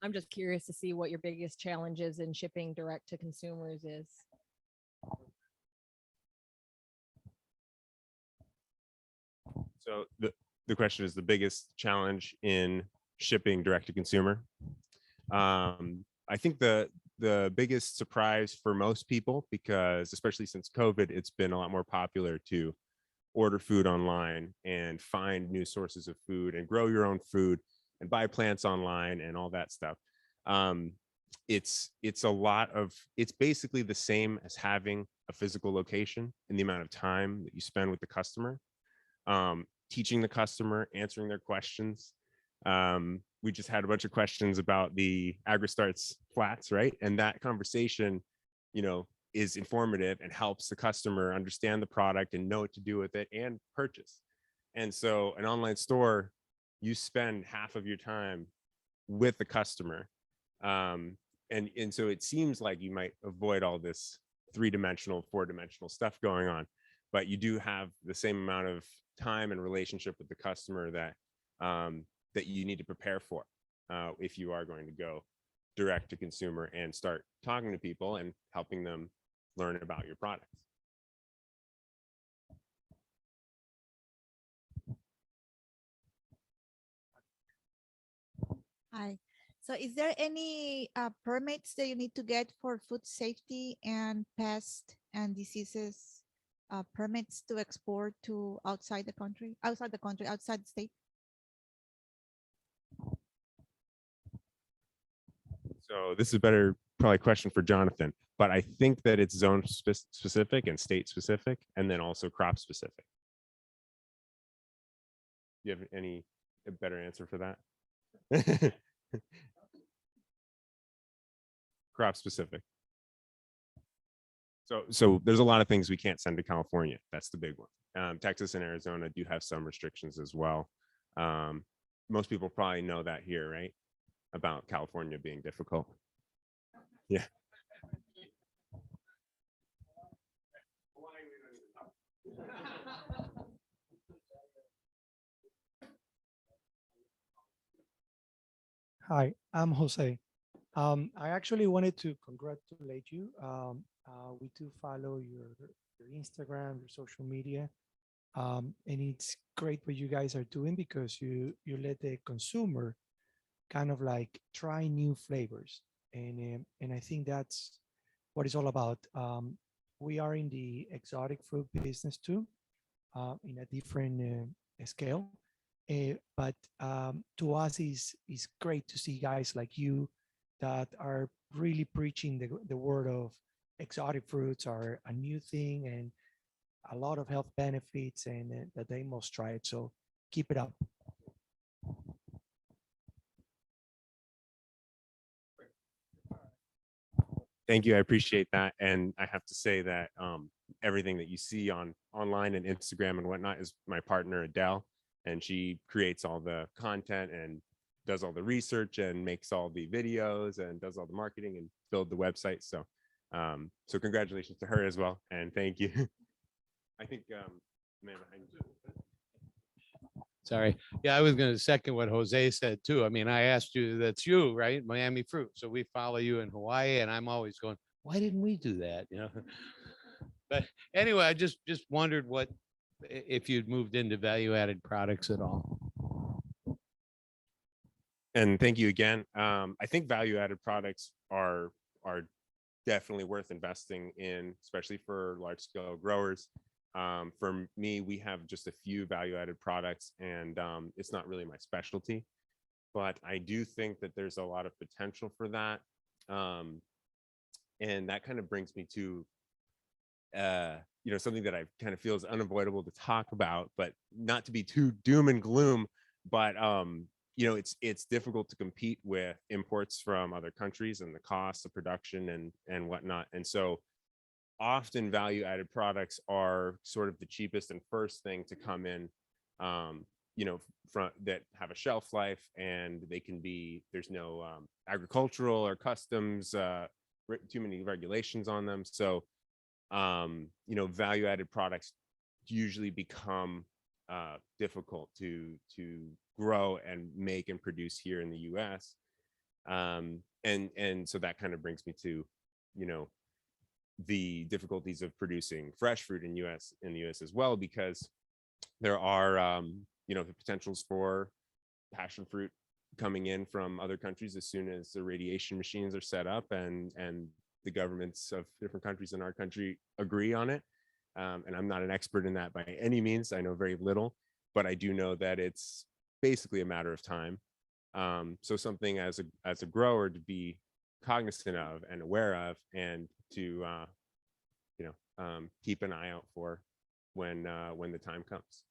I'm just curious to see what your biggest challenges in shipping direct to consumers is. So the question is the biggest challenge in shipping direct to consumer. I think the biggest surprise for most people, because especially since COVID, it's been a lot more popular to order food online and find new sources of food and grow your own food and buy plants online and all that stuff. It's basically the same as having a physical location in the amount of time that you spend with the customer, teaching the customer, answering their questions. We just had a bunch of questions about the AgriStarts flats, right? And that conversation, is informative and helps the customer understand the product and know what to do with it and purchase. And so an online store, you spend half of your time with the customer. And so it seems like you might avoid all this 3-dimensional, 4-dimensional stuff going on, but you do have the same amount of time and relationship with the customer that you need to prepare for if you are going to go direct to consumer and start talking to people and helping them learn about your products. Hi. So is there any permits that you need to get for food safety and pest and diseases permits to export to outside the country, outside the state? So this is a better probably question for Jonathan, but I think that it's zone specific and state specific, and then also crop specific. Do you have a better answer for that? Crop specific. So there's a lot of things we can't send to California. That's the big one. Texas and Arizona do have some restrictions as well. Most people probably know that here, right? About California being difficult. Yeah. Hi, I'm Jose. I actually wanted to congratulate you. We do follow your Instagram, your social media, and it's great what you guys are doing because you let the consumer kind of like try new flavors, and I think that's what it's all about. We are in the exotic fruit business too, in a different scale. But to us is great to see guys like you that are really preaching the word of exotic fruits are a new thing and a lot of health benefits, and that they must try it. So keep it up. Thank you. I appreciate that. And I have to say that everything that you see online and Instagram and whatnot is my partner, Adele, and she creates all the content and does all the research and makes all the videos and does all the marketing and build the website. So, so congratulations to her as well. And thank you. I think, man behind you. Sorry. Yeah, I was going to second what Jose said too. I mean, I asked you, that's you, right? Miami Fruit. So we follow you in Hawaii, and I'm always going, why didn't we do that? You know. But anyway, I just wondered what if you'd moved into value-added products at all. And thank you again. I think value-added products are definitely worth investing in, especially for large-scale growers. For me, we have just a few value-added products, and it's not really my specialty, but I do think that there's a lot of potential for that. And that kind of brings me to something that I kind of feel is unavoidable to talk about, but not to be too doom and gloom, but it's difficult to compete with imports from other countries and the cost of production and whatnot. And so often value added products are sort of the cheapest and first thing to come in, from that have a shelf life, and they can be, there's no agricultural or customs, too many regulations on them. So, value added products usually become difficult to grow and make and produce here in the US. And so that kind of brings me to, the difficulties of producing fresh fruit in the US as well, because there are, the potentials for passion fruit coming in from other countries as soon as the radiation machines are set up and the governments of different countries in our country agree on it. And I'm not an expert in that by any means. I know very little, but I do know that it's basically a matter of time. So something as a grower to be cognizant of and aware of, and to keep an eye out for when the time comes.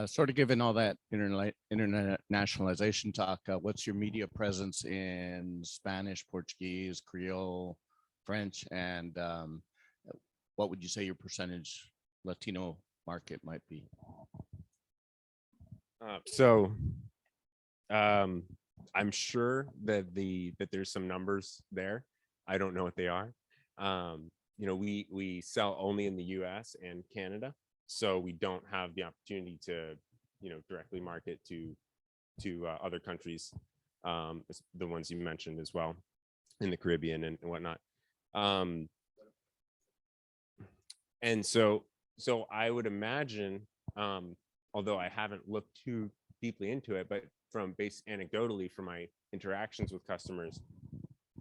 Sort of given all that internationalization talk, what's your media presence in Spanish, Portuguese, Creole, French, and what would you say your percentage Latino market might be? I'm sure that there's some numbers there. I don't know what they are. We sell only in the US and Canada, so we don't have the opportunity to directly market to other countries, the ones you mentioned as well, in the Caribbean and whatnot. And so I would imagine, although I haven't looked too deeply into it, but from anecdotally from my interactions with customers,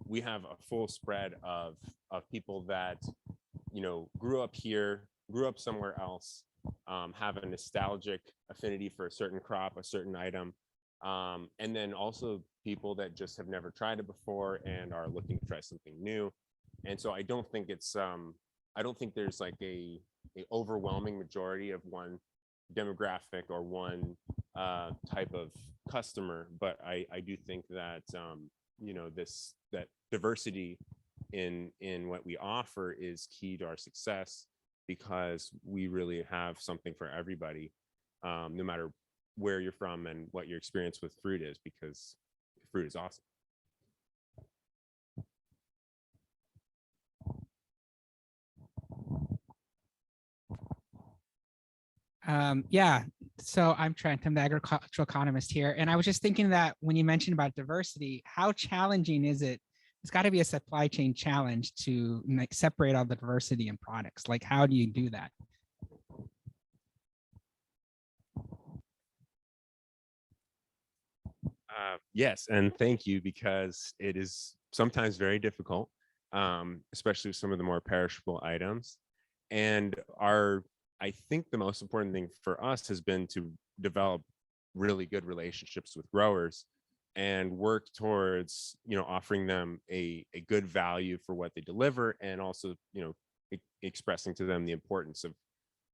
we have a full spread of people that grew up here, grew up somewhere else, have a nostalgic affinity for a certain crop, a certain item, and then also people that just have never tried it before and are looking to try something new. And so I don't think there's like a overwhelming majority of one demographic or one type of customer, but I do think that that diversity in what we offer is key to our success, because we really have something for everybody, no matter where you're from and what your experience with fruit is, because fruit is awesome. Yeah, So I'm Trent, I'm the agricultural economist here. And I was just thinking that when you mentioned about diversity, how challenging is it? It's got to be a supply chain challenge to like separate all the diversity in products. Like, how do you do that? Yes, and thank you, because it is sometimes very difficult, especially with some of the more perishable items. And I think the most important thing for us has been to develop really good relationships with growers and work towards, offering them a good value for what they deliver, and also, expressing to them the importance of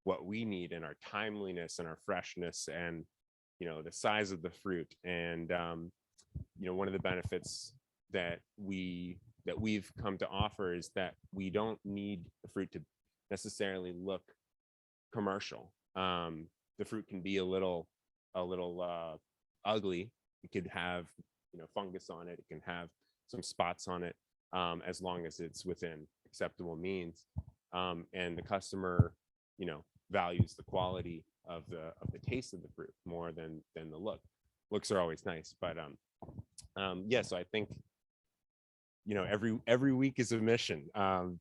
what we need and our timeliness and our freshness and, the size of the fruit. And, one of the benefits that we've come to offer is that we don't need the fruit to necessarily look commercial. The fruit can be a little ugly. It could have, fungus on it. It can have some spots on it, as long as it's within acceptable means. And the customer, values the quality of the taste of the fruit more than the look. Looks are always nice, but yeah. So I think, every week is a mission,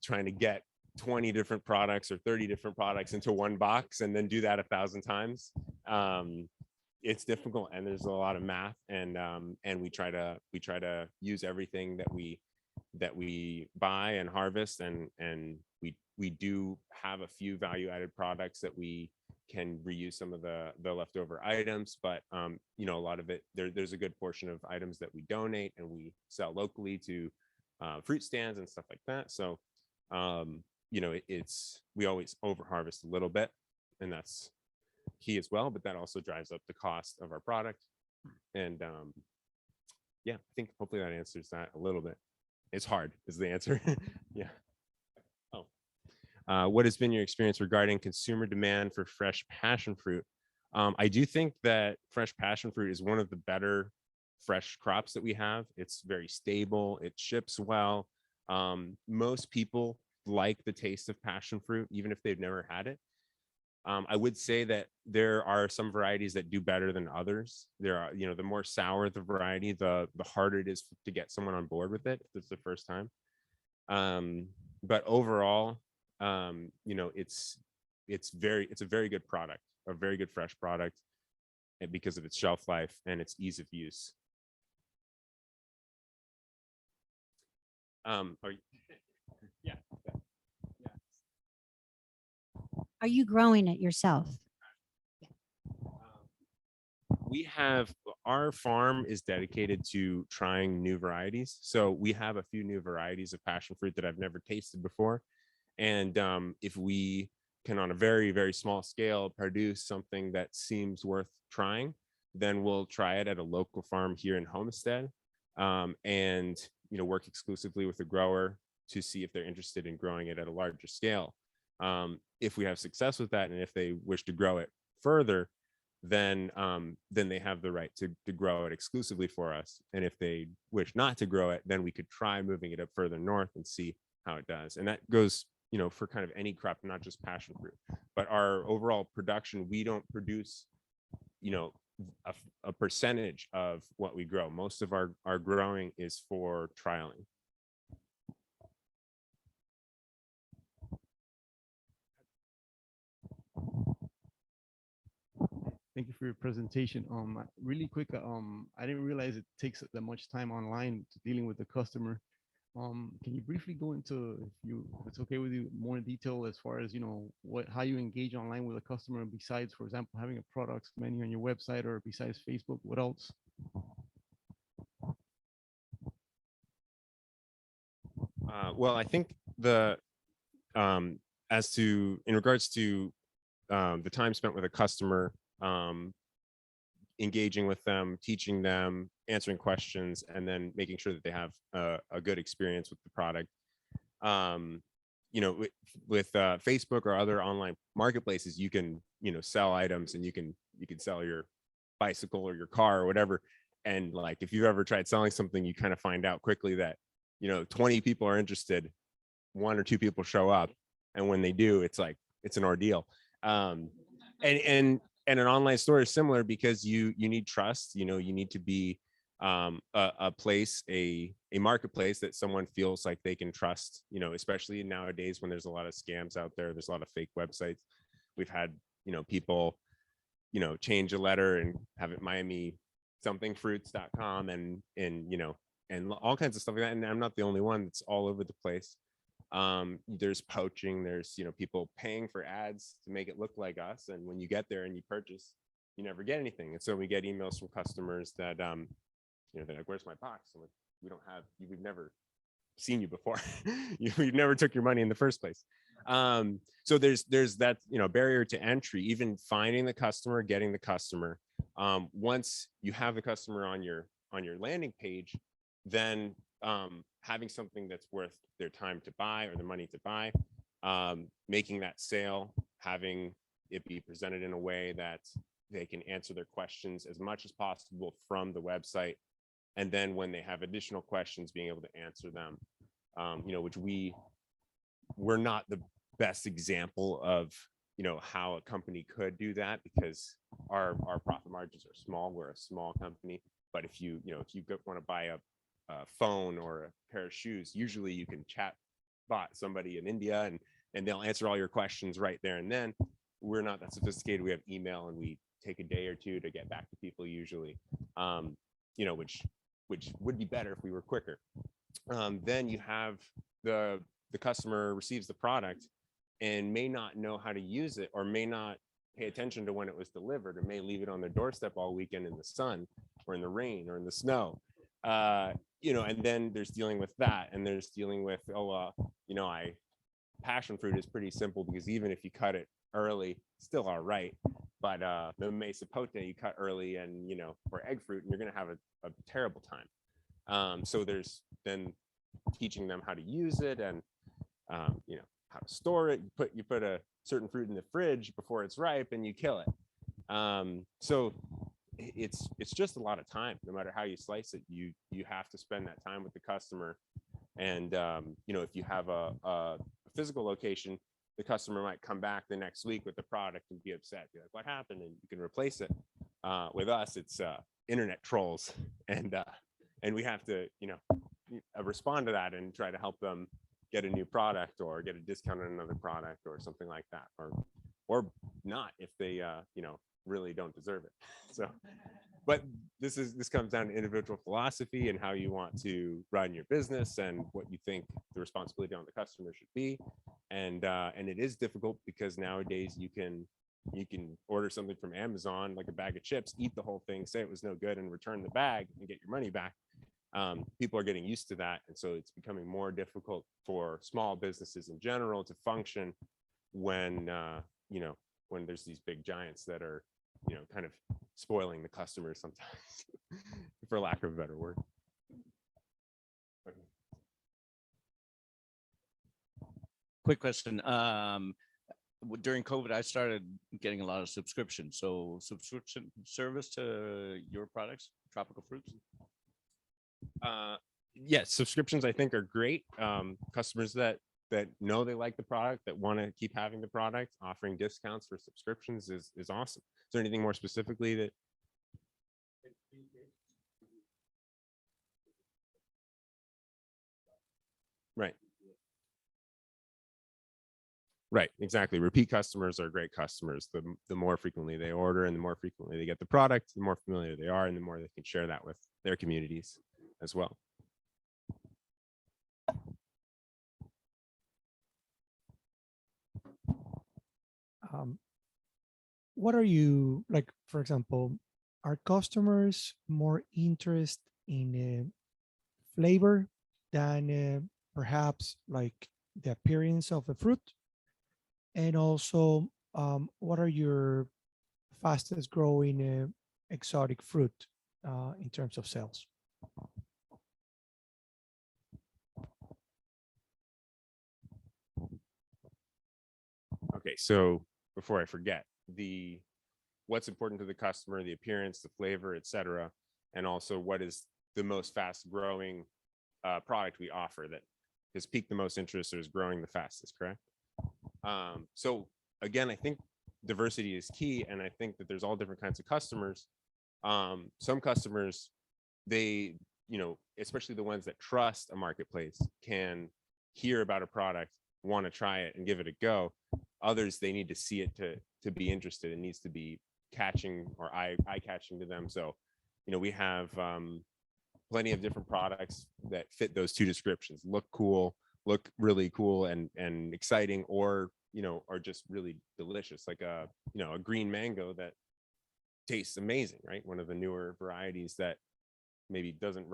trying to get 20 different products or 30 different products into one box and then do that 1,000 times. It's difficult, and there's a lot of math, and we try to use everything that we buy and harvest, and we do have a few value-added products that we can reuse some of the leftover items, but a lot of it, there's a good portion of items that we donate and we sell locally to fruit stands and stuff like that. So we always over harvest a little bit, and that's key as well, but that also drives up the cost of our product. And yeah, I think hopefully that answers that a little bit. It's hard is the answer. Yeah. What has been your experience regarding consumer demand for fresh passion fruit? I do think that fresh passion fruit is one of the better fresh crops that we have. It's very stable. It ships well. Most people like the taste of passion fruit, even if they've never had it. I would say that there are some varieties that do better than others. There are, the more sour the variety, the harder it is to get someone on board with it if it's the first time. But overall, it's a very good product, a very good fresh product, and because of its shelf life and its ease of use. Yeah. Are you growing it yourself? Our farm is dedicated to trying new varieties. So we have a few new varieties of passion fruit that I've never tasted before. And if we can, on a very, very small scale, produce something that seems worth trying, then we'll try it at a local farm here in Homestead, and work exclusively with the grower to see if they're interested in growing it at a larger scale. If we have success with that, and if they wish to grow it further, then they have the right to grow it exclusively for us. And if they wish not to grow it, then we could try moving it up further north and see how it does. And that goes, for kind of any crop, not just passion fruit. But our overall production, we don't produce, a percentage of what we grow. Most of our growing is for trialing. Thank you for your presentation. Really quick, I didn't realize it takes that much time online to dealing with the customer. Can you briefly go into, if it's okay with you, more in detail as far as how you engage online with a customer, besides, for example, having a products menu on your website, or besides Facebook, what else? Well, I think in regards to the time spent with a customer, engaging with them, teaching them, answering questions, and then making sure that they have a good experience with the product. With Facebook or other online marketplaces, you can sell items, and you can sell your bicycle or your car or whatever. And like, if you've ever tried selling something, you kind of find out quickly that 20 people are interested, 1 or 2 people show up, and when they do, it's like it's an ordeal. And an online store is similar because you need trust. You know, you need to be a place, a marketplace that someone feels like they can trust, you know, especially nowadays when there's a lot of scams out there. There's a lot of fake websites. We've had, you know, people, you know, change a letter and have it Miami something fruits.com and you know, and all kinds of stuff like that. And I'm not the only one. It's all over the place. There's poaching, there's, you know, people paying for ads to make it look like us. And when you get there and you purchase, you never get anything. And so we get emails from customers that, you know, they're like, where's my box? I'm like, we don't have, we've never seen you before. We've never took your money in the first place. So there's that, you know, barrier to entry, even finding the customer, getting the customer. Once you have the customer on your landing page, then having something that's worth their time to buy or the money to buy, making that sale, having it be presented in a way that they can answer their questions as much as possible from the website. And then when they have additional questions, being able to answer them, you know, which we're not the best example of, you know, how a company could do that because our profit margins are small. We're a small company. But if you want to buy a phone or a pair of shoes, usually you can chat bot somebody in India and they'll answer all your questions right there and then. We're not that sophisticated. We have email and we take a day or two to get back to people usually, you know, which would be better if we were quicker. Then you have the customer receives the product and may not know how to use it or may not pay attention to when it was delivered or may leave it on their doorstep all weekend in the sun or in the rain or in the snow. You know, and then there's dealing with that and there's dealing with, you know, passion fruit is pretty simple because even if you cut it early, still all right. But the mesapote you cut early and, you know, or egg fruit, and you're going to have a terrible time. So there's then teaching them how to use it and, you know, how to store it. You put a certain fruit in the fridge before it's ripe and you kill it. So it's just a lot of time. No matter how you slice it, you have to spend that time with the customer. And, you know, if you have a physical location, the customer might come back the next week with the product and be upset. Be like, what happened? And you can replace it. With us, it's internet trolls. And we have to, you know, respond to that and try to help them get a new product or get a discount on another product or something like that. Or not if they, you know, really don't deserve it. So, but this comes down to individual philosophy and how you want to run your business and what you think the responsibility on the customer should be. And it is difficult because nowadays you can order something from Amazon, like a bag of chips, eat the whole thing, say it was no good and return the bag and get your money back. People are getting used to that. And so it's becoming more difficult for small businesses in general to function when, you know, when there's these big giants that are, you know, kind of spoiling the customers sometimes, for lack of a better word. Quick question. During COVID, I started getting a lot of subscriptions. So subscription service to your products, tropical fruits? Yes, subscriptions I think are great. Customers that know they like the product, that want to keep having the product, offering discounts for subscriptions is awesome. Is there anything more specifically that? Right. Right, exactly. Repeat customers are great customers. The more frequently they order and the more frequently they get the product, the more familiar they are and the more they can share that with their communities as well. What are you like, for example, are customers more interested in flavor than perhaps like the appearance of the fruit? And also, what are your fastest growing exotic fruit in terms of sales? Okay, so before I forget, what's important to the customer, the appearance, the flavor, etc., and also what is the most fast growing product we offer that has piqued the most interest or is growing the fastest, correct? So again, I think diversity is key. And I think that there's all different kinds of customers. Some customers, they, you know, especially the ones that trust a marketplace, can hear about a product, want to try it and give it a go. Others, they need to see it to be interested. It needs to be catching or eye catching to them. So, you know, we have plenty of different products that fit those two descriptions: look cool, look really cool and exciting, or, you know, are just really delicious, like a, you know, a green mango that tastes amazing, right? One of the newer varieties that maybe doesn't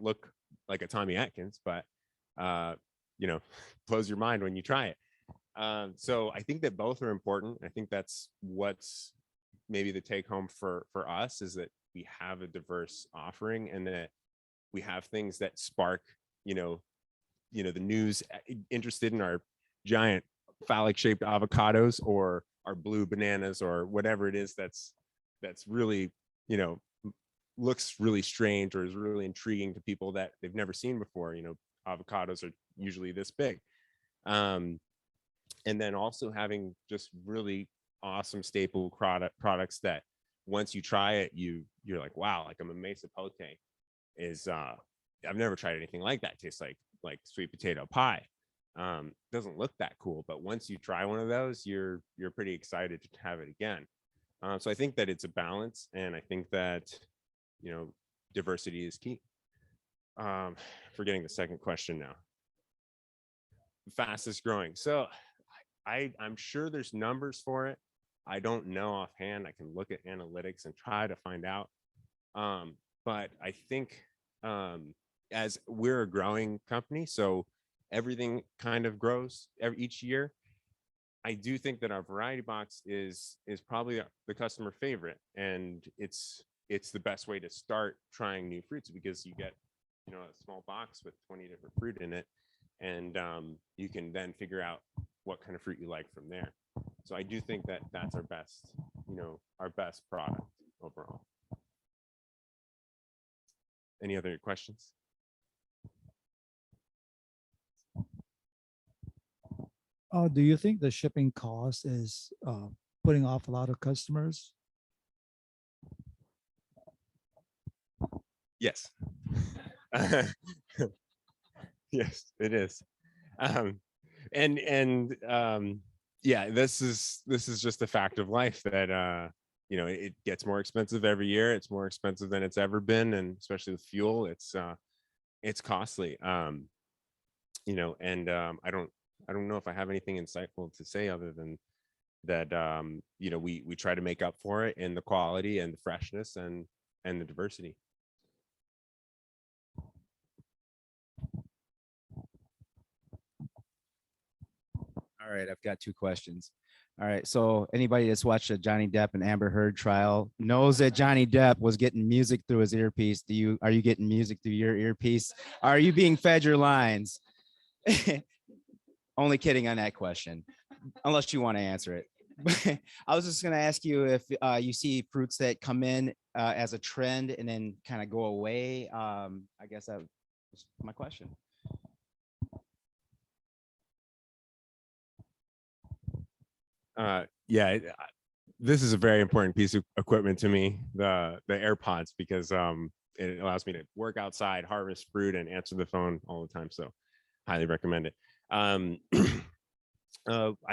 look like a Tommy Atkins, but you know, blows your mind when you try it. So I think that both are important. I think that's what's maybe the take home for us, is that we have a diverse offering, and that we have things that spark, you know, the news interested in our giant phallic shaped avocados or our blue bananas or whatever it is that's really, you know, looks really strange or is really intriguing to people that they've never seen before. You know, avocados are usually this big. And then also having just really awesome staple products that once you try it, you're like, wow, like a mesa pote is I've never tried anything like that. It tastes like sweet potato pie. Doesn't look that cool, but once you try one of those, you're pretty excited to have it again. So I think that it's a balance, and I think that, you know, diversity is key. Forgetting the second question now. Fastest growing. So I'm sure there's numbers for it. I don't know offhand. I can look at analytics and try to find out. But I think as we're a growing company, so everything kind of grows each year. I do think that our variety box is probably the customer favorite, and it's the best way to start trying new fruits, because you get, you know, a small box with 20 different fruit in it, and you can then figure out what kind of fruit you like from there. So I do think that that's our best, you know, our best product overall. Any other questions? Do you think the shipping cost is putting off a lot of customers? Yes. Yes, it is. Yeah, this is just a fact of life that you know, it gets more expensive every year. It's more expensive than it's ever been, and especially with fuel, it's costly. You know, and I don't know if I have anything insightful to say other than that. You know, we try to make up for it in the quality and the freshness and the diversity. All right, I've got two questions. All right, so anybody that's watched the Johnny Depp and Amber Heard trial knows that Johnny Depp was getting music through his earpiece. Are you getting music through your earpiece? Are you being fed your lines? Only kidding on that question, unless you want to answer it. I was just going to ask you if you see fruits that come in as a trend and then kind of go away. I guess that was my question. Yeah, this is a very important piece of equipment to me, the AirPods, because it allows me to work outside, harvest fruit, and answer the phone all the time. So highly recommend it. I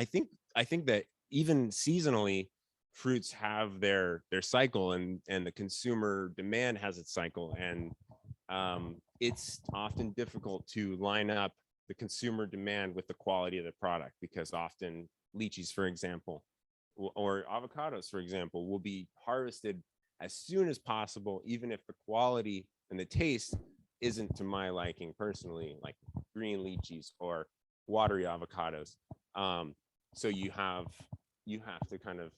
think that even seasonally, fruits have their cycle, and the consumer demand has its cycle, and it's often difficult to line up the consumer demand with the quality of the product, because often lychees, for example, or avocados, for example, will be harvested as soon as possible, even if the quality and the taste isn't to my liking personally, like green lychees or watery avocados. So you have to kind of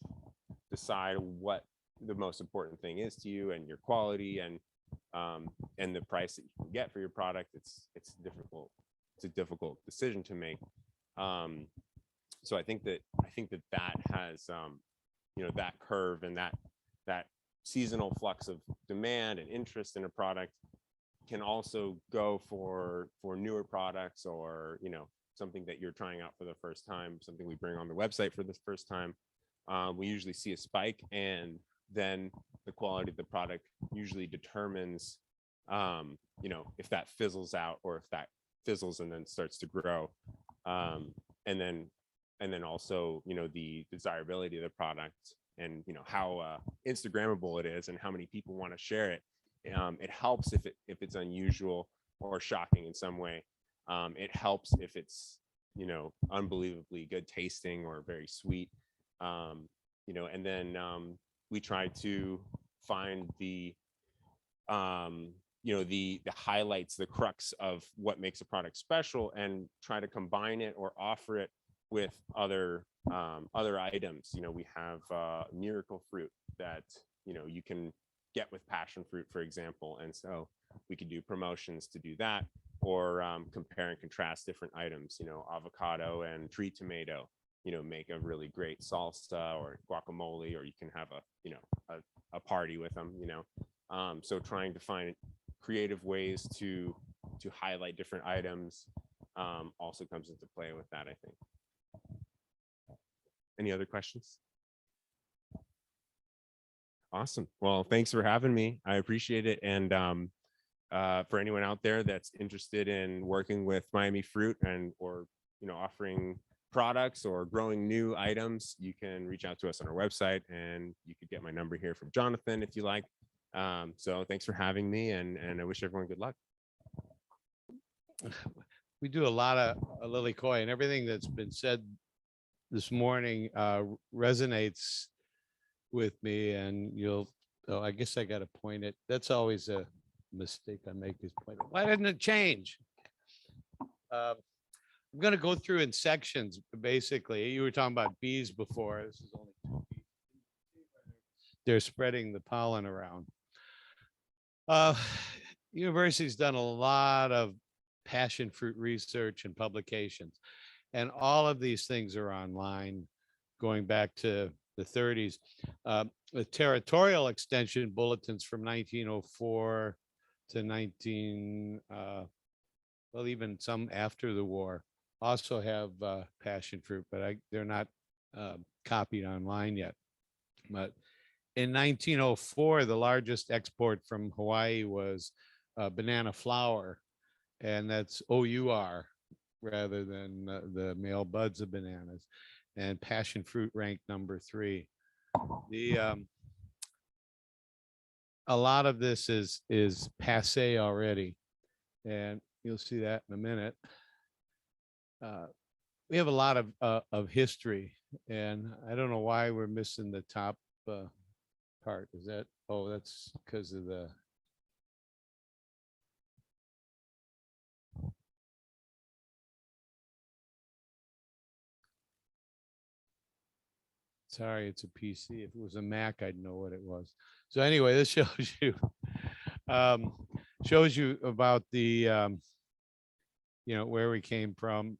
decide what the most important thing is to you, and your quality and the price that you can get for your product. It's difficult. It's a difficult decision to make. So I think that has you know, that curve and that seasonal flux of demand and interest in a product can also go for newer products, or, you know, something that you're trying out for the first time, something we bring on the website for the first time. we usually see a spike, and then the quality of the product usually determines, if that fizzles out or if that fizzles and then starts to grow. And then also, the desirability of the product, and how Instagrammable it is and how many people want to share it. It helps if it's unusual or shocking in some way. It helps if it's unbelievably good tasting or very sweet. And then we try to find the highlights, the crux of what makes a product special, and try to combine it or offer it with other items. We have miracle fruit that you can get with passion fruit, for example, and so we could do promotions to do that, or compare and contrast different items. Avocado and tree tomato make a really great salsa or guacamole, or you can have a party with them. So trying to find creative ways to highlight different items also comes into play with that, I think. Any other questions? Awesome. Well, thanks for having me. I appreciate it. And for anyone out there that's interested in working with Miami Fruit or offering products or growing new items, you can reach out to us on our website, and you could get my number here from Jonathan if you like. So thanks for having me, and I wish everyone good luck. We do a lot of lily koi, and everything that's been said this morning resonates with me. And I guess I got to point it. That's always a mistake I make, is point it. Why didn't it change? I'm going to go through in sections. Basically, you were talking about bees before. This is only 2 bees. They're spreading the pollen around. University's done a lot of passion fruit research and publications, and all of these things are online going back to the 30s. The territorial extension bulletins from 1904 to even some after the war also have passion fruit, but they're not copied online yet. But in 1904, the largest export from Hawaii was banana flour, and that's OUR rather than the male buds of bananas. And passion fruit ranked number 3. A lot of this is passé already, and you'll see that in a minute. We have a lot of history, and I don't know why we're missing the top part. Is that? Oh, that's because of the. Sorry, it's a PC. If it was a Mac, I'd know what it was. So anyway, this shows you about the where we came from.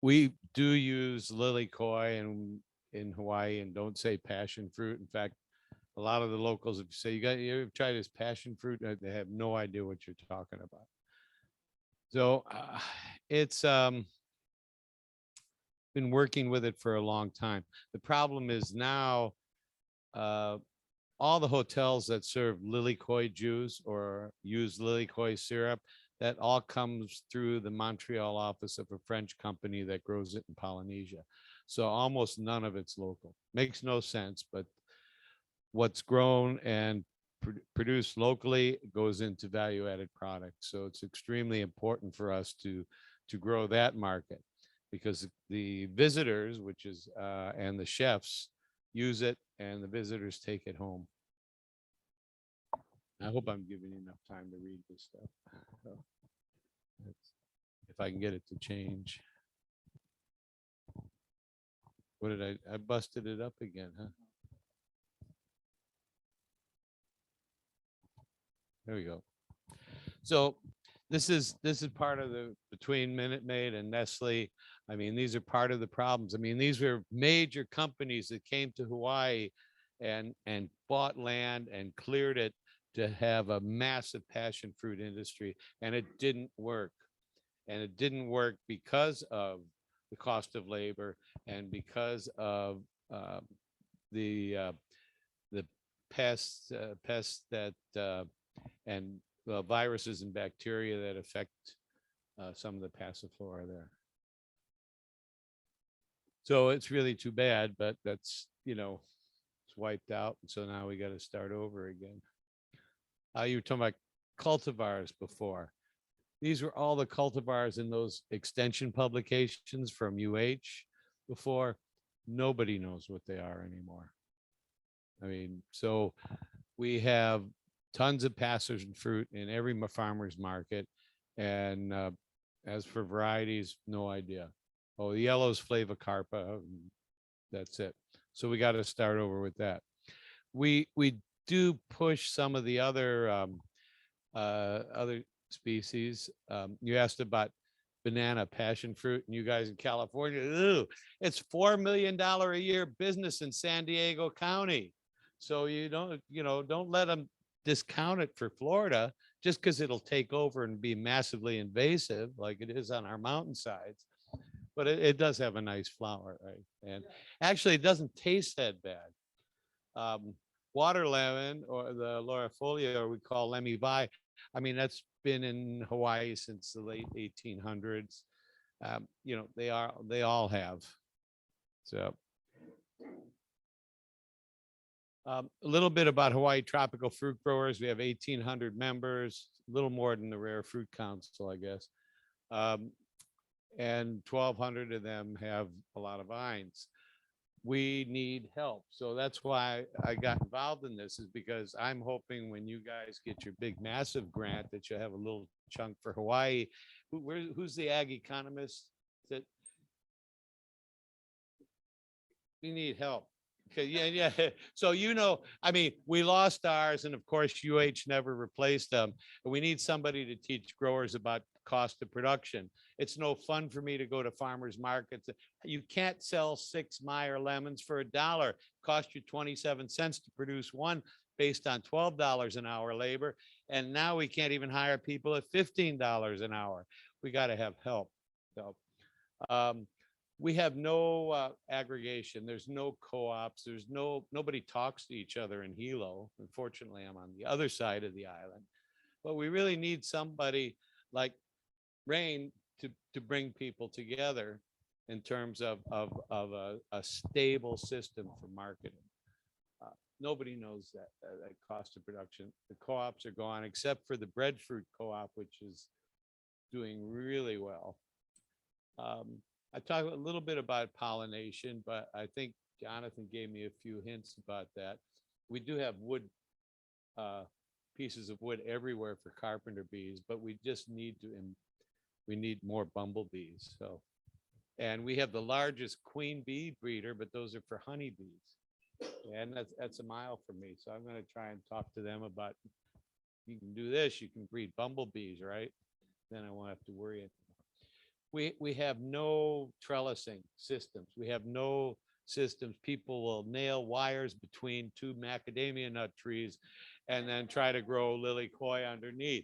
We do use lily koi in Hawaii and don't say passion fruit. In fact, a lot of the locals, if you say you've tried this passion fruit, they have no idea what you're talking about. So it's been working with it for a long time. The problem is now all the hotels that serve lily koi juice or use lily koi syrup, that all comes through the Montreal office of a French company that grows it in Polynesia. So almost none of it's local. Makes no sense, but what's grown and produced locally goes into value-added products. So it's extremely important for us to grow that market, because the visitors, which is and the chefs, use it, and the visitors take it home. I hope I'm giving you enough time to read this stuff. If I can get it to change. What did I busted it up again, huh? There we go. So this is part of the between Minute Maid and Nestle. I mean, these are part of the problems. I mean, these were major companies that came to Hawaii and bought land and cleared it to have a massive passion fruit industry, and it didn't work. And it didn't work because of the cost of labor, and because of the pests that and viruses and bacteria that affect some of the passiflora there. So it's really too bad, but that's, you know, it's wiped out. And so now we got to start over again. You were talking about cultivars before. These were all the cultivars in those extension publications from UH before. Nobody knows what they are anymore. I mean, so we have tons of passion fruit in every farmer's market. And as for varieties, no idea. Oh, the yellow's Flavocarpa. That's it. So we got to start over with that. We do push some of the other species. You asked about banana passion fruit, and you guys in California, ew, it's $4 million a year business in San Diego County. So you don't let them discount it for Florida just because it'll take over and be massively invasive like it is on our mountainsides. But it does have a nice flower, right? And actually it doesn't taste that bad. Water lemon, or the laurifolia, or we call lemmy vi, I mean, that's been in Hawaii since the late 1800s. You know, they all have. So a little bit about Hawaii Tropical Fruit Growers. We have 1,800 members, a little more than the Rare Fruit Council, I guess. And 1,200 of them have a lot of vines. We need help. So that's why I got involved in this, is because I'm hoping when you guys get your big, massive grant that you'll have a little chunk for Hawaii. Who's the ag economist that we need help? Okay, yeah. So, you know, I mean, we lost ours, and of course, UH never replaced them. And we need somebody to teach growers about cost of production. It's no fun for me to go to farmers markets. You can't sell 6 Meyer lemons for $1. Cost you 27 cents to produce one based on $12 an hour labor. And now we can't even hire people at $15 an hour. We got to have help. So, we have no aggregation. There's no co-ops. There's nobody talks to each other in Hilo. Unfortunately, I'm on the other side of the island. But we really need somebody like Rane to bring people together in terms of a stable system for marketing. Nobody knows that cost of production. The co-ops are gone, except for the breadfruit co-op, which is doing really well. I talked a little bit about pollination, but I think Jonathan gave me a few hints about that. We do have wood, pieces of wood everywhere for carpenter bees, but we just need we need more bumblebees. So, and we have the largest queen bee breeder, but those are for honeybees. And that's a mile from me. So I'm going to try and talk to them about, you can do this, you can breed bumblebees, right? Then I won't have to worry anymore. We have no trellising systems. We have no systems. People will nail wires between 2 macadamia nut trees and then try to grow lily koi underneath.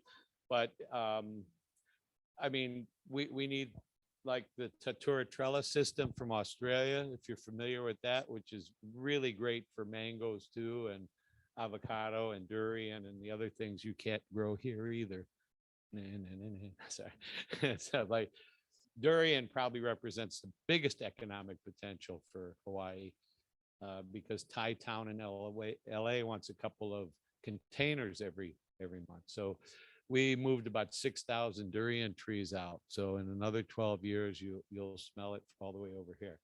But I mean, we need like the Tatura trellis system from Australia, if you're familiar with that, which is really great for mangoes too, and avocado and durian and the other things you can't grow here either. Sorry. So like, durian probably represents the biggest economic potential for Hawaii because Thai Town in LA wants a couple of containers every month. So we moved about 6,000 durian trees out. So in another 12 years, you'll smell it all the way over here.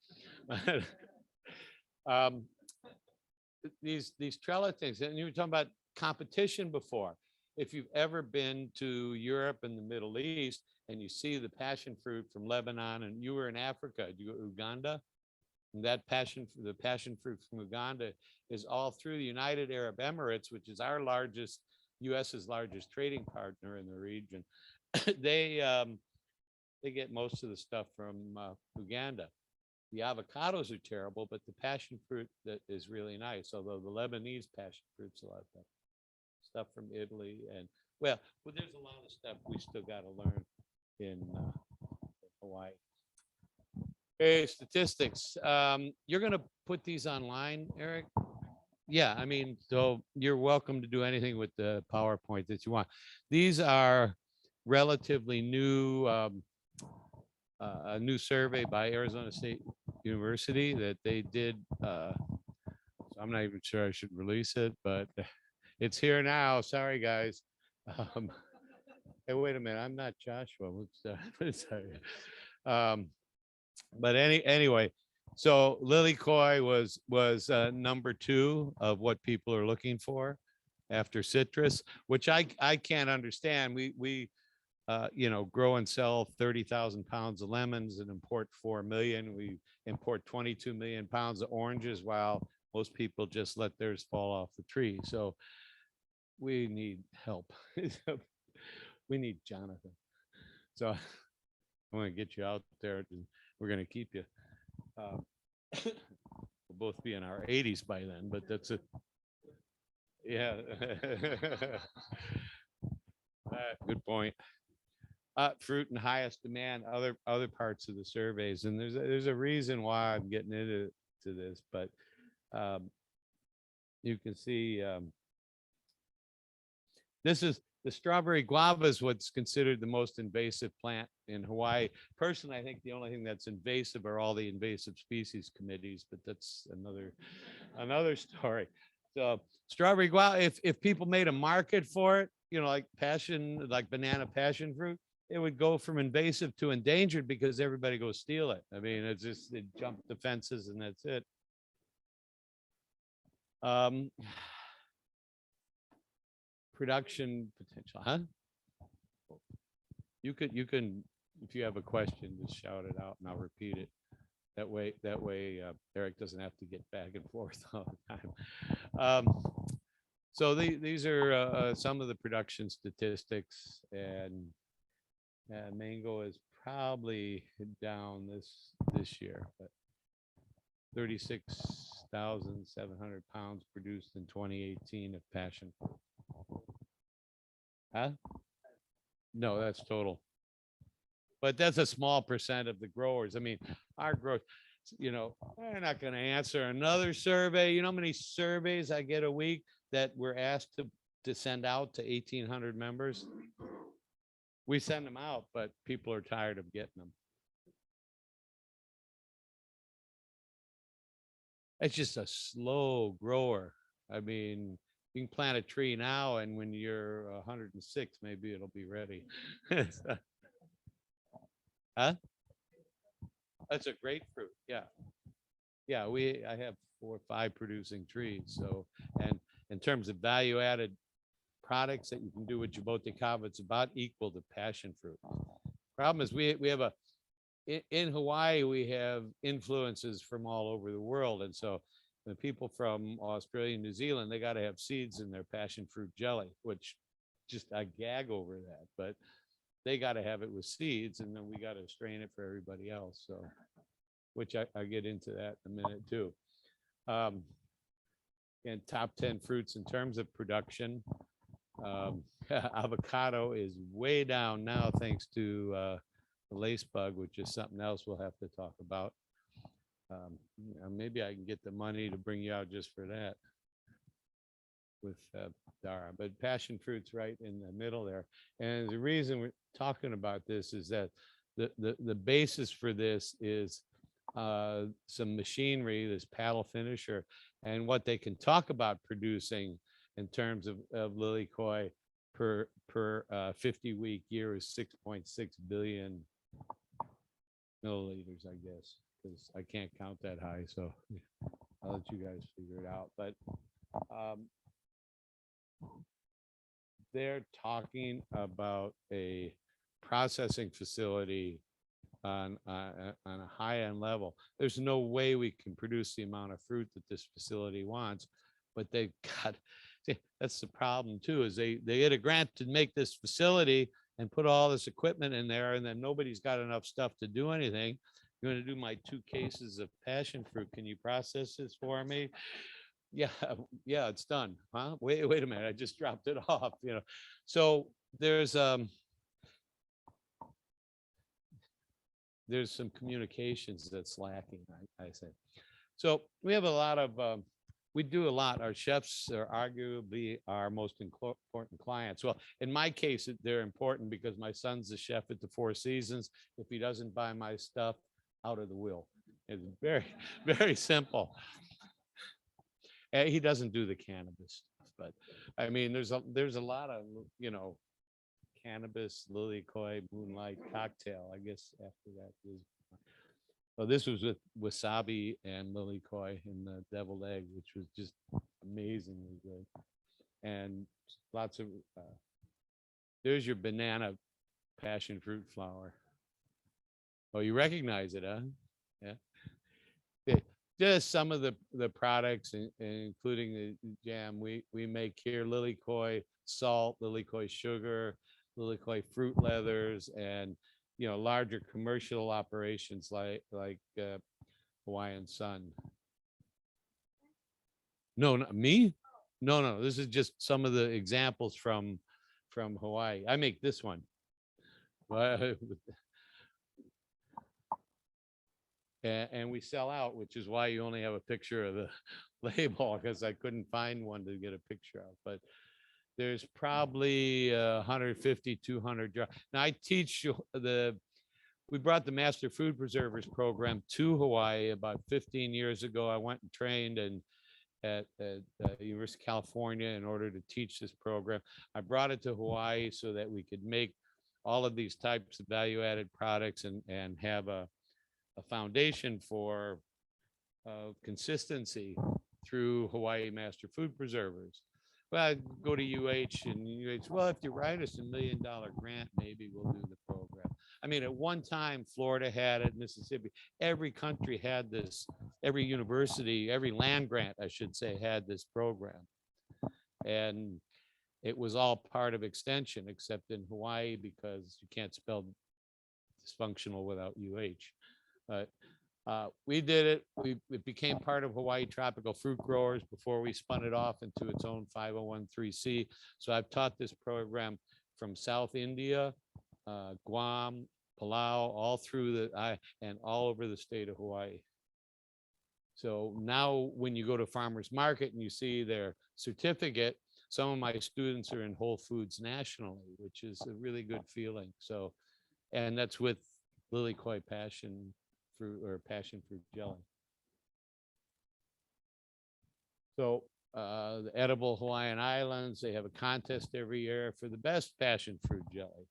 These trellis things, and you were talking about competition before. If you've ever been to Europe and the Middle East, and you see the passion fruit from Lebanon, and you were in Africa, Uganda, and the passion fruit from Uganda is all through the United Arab Emirates, which is our US's largest trading partner in the region. They get most of the stuff from Uganda. The avocados are terrible, but the passion fruit that is really nice, although the Lebanese passion fruit's a lot better. Stuff from Italy, and well, there's a lot of stuff we still got to learn in Hawaii. Hey, statistics. You're gonna put these online, Eric? Yeah, I mean, so you're welcome to do anything with the PowerPoint that you want. These are relatively new, a new survey by Arizona State University that they did. So I'm not even sure I should release it, but it's here now. Sorry, guys. Hey, wait a minute. I'm not Joshua. Sorry. But anyway, so Lilikoi was number 2 of what people are looking for after citrus, which I can't understand. We you know, grow and sell 30,000 pounds of lemons and import 4 million. We import 22 million pounds of oranges, while most people just let theirs fall off the tree. So we need help. We need Jonathan. So I'm going to get you out there, and we're going to keep you. We'll both be in our 80s by then, but that's it. Yeah. Good point. Fruit in highest demand, other parts of the surveys, and there's a reason why I'm getting into this, but you can see this is the strawberry guava is what's considered the most invasive plant in Hawaii. Personally, I think the only thing that's invasive are all the invasive species committees, but that's another story. So strawberry guava, if people made a market for it, you know, like banana passion fruit, it would go from invasive to endangered because everybody goes steal it. I mean, it's just they jump the fences and that's it. Production potential, huh? You can, if you have a question, just shout it out and I'll repeat it. That way, Eric doesn't have to get back and forth all the time. So these are some of the production statistics, and mango is probably down this year, but 36,700 pounds produced in 2018 of passion fruit. Huh? No, that's total. But that's a small percent of the growers. I mean, our growth, you know, they're not going to answer another survey. You know how many surveys I get a week that we're asked to send out to 1,800 members? We send them out, but people are tired of getting them. It's just a slow grower. I mean, you can plant a tree now, and when you're 106, maybe it'll be ready. Huh? That's a grapefruit. Yeah. Yeah, I have 4 or 5 producing trees. So, and in terms of value added products that you can do with Jabote Kava, it's about equal to passion fruit. Problem is we have in Hawaii, we have influences from all over the world. And so the people from Australia and New Zealand, they got to have seeds in their passion fruit jelly, which just I gag over that, but they got to have it with seeds, and then we got to strain it for everybody else. So, which I get into that in a minute too. And top 10 fruits in terms of production. Avocado is way down now, thanks to the lace bug, which is something else we'll have to talk about. Maybe I can get the money to bring you out just for that with Dara, but passion fruit's right in the middle there. And the reason we're talking about this is that the basis for this is some machinery, this paddle finisher, and what they can talk about producing in terms of lilikoi per 50-week year is 6.6 billion milliliters, I guess, because I can't count that high. So I'll let you guys figure it out. But they're talking about a processing facility on a high-end level. There's no way we can produce the amount of fruit that this facility wants, but they've got, see, that's the problem too, is they get a grant to make this facility and put all this equipment in there, and then nobody's got enough stuff to do anything. You're going to do my 2 cases of passion fruit. Can you process this for me? Yeah, it's done. Huh? Wait a minute. I just dropped it off, you know. So there's there's some communications that's lacking, I say. So we have a lot of, we do a lot. Our chefs are arguably our most important clients. Well, in my case, they're important because my son's the chef at the Four Seasons. If he doesn't buy my stuff, out of the will. It's very, very simple. And he doesn't do the cannabis stuff, but I mean, there's a lot of, you know, cannabis, lilikoi, moonlight cocktail, I guess after that is. Well, this was with wasabi and lilikoi and the deviled egg, which was just amazingly good. And lots of, there's your banana passion fruit flower. Oh, you recognize it, huh? Yeah. Just some of the products, including the jam we make here: lilikoi salt, lilikoi sugar, lilikoi fruit leathers, and you know, larger commercial operations like Hawaiian Sun. No, not me. No. This is just some of the examples from Hawaii. I make this one. And we sell out, which is why you only have a picture of the label, because I couldn't find one to get a picture of. But there's probably 150, 200 jars. Now I teach we brought the Master Food Preservers program to Hawaii about 15 years ago. I went and trained at University of California in order to teach this program. I brought it to Hawaii so that we could make all of these types of value-added products and have a foundation for consistency through Hawaii Master Food Preservers. Well, I go to UH and UH, well, if you write us $1 million grant, maybe we'll do the program. I mean, at one time, Florida had it, Mississippi, every country had this, every university, every land grant, I should say, had this program. And it was all part of extension, except in Hawaii, because you can't spell dysfunctional without UH. But we did it. It became part of Hawaii Tropical Fruit Growers before we spun it off into its own 501(c)(3). So I've taught this program from South India, Guam, Palau, all through and all over the state of Hawaii. So now when you go to farmers market and you see their certificate, some of my students are in Whole Foods nationally, which is a really good feeling. So, and that's with lilikoi passion fruit or passion fruit jelly. So the Edible Hawaiian Islands, they have a contest every year for the best passion fruit jelly.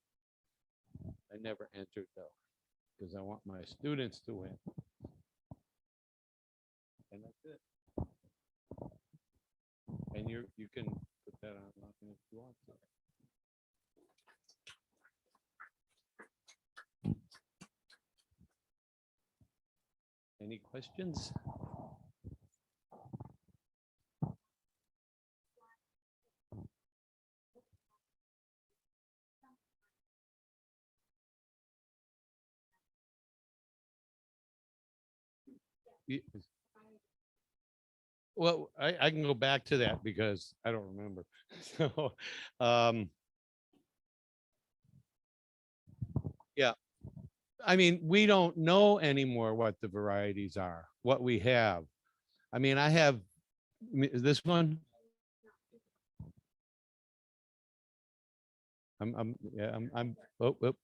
I never entered though, because I want my students to win. And that's it. And you can put that on if you want to. Any questions? Well, I can go back to that because I don't remember. So, yeah. I mean, we don't know anymore what the varieties are, what we have. I mean, I have this one. Oh.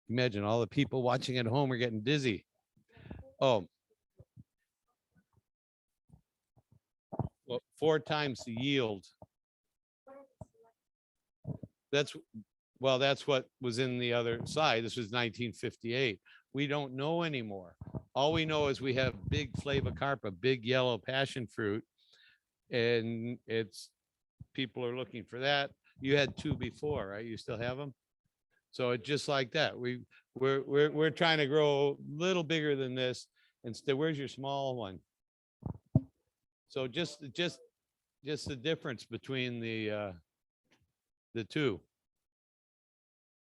Imagine all the people watching at home are getting dizzy. Oh. Well, 4 times the yield. That's what was in the other side. This was 1958. We don't know anymore. All we know is we have big flavocarpa, big yellow passion fruit, and people are looking for that. You had 2 before, right? You still have them? So it's just like that. We're trying to grow a little bigger than this. Instead, where's your small one? So just the difference between the 2.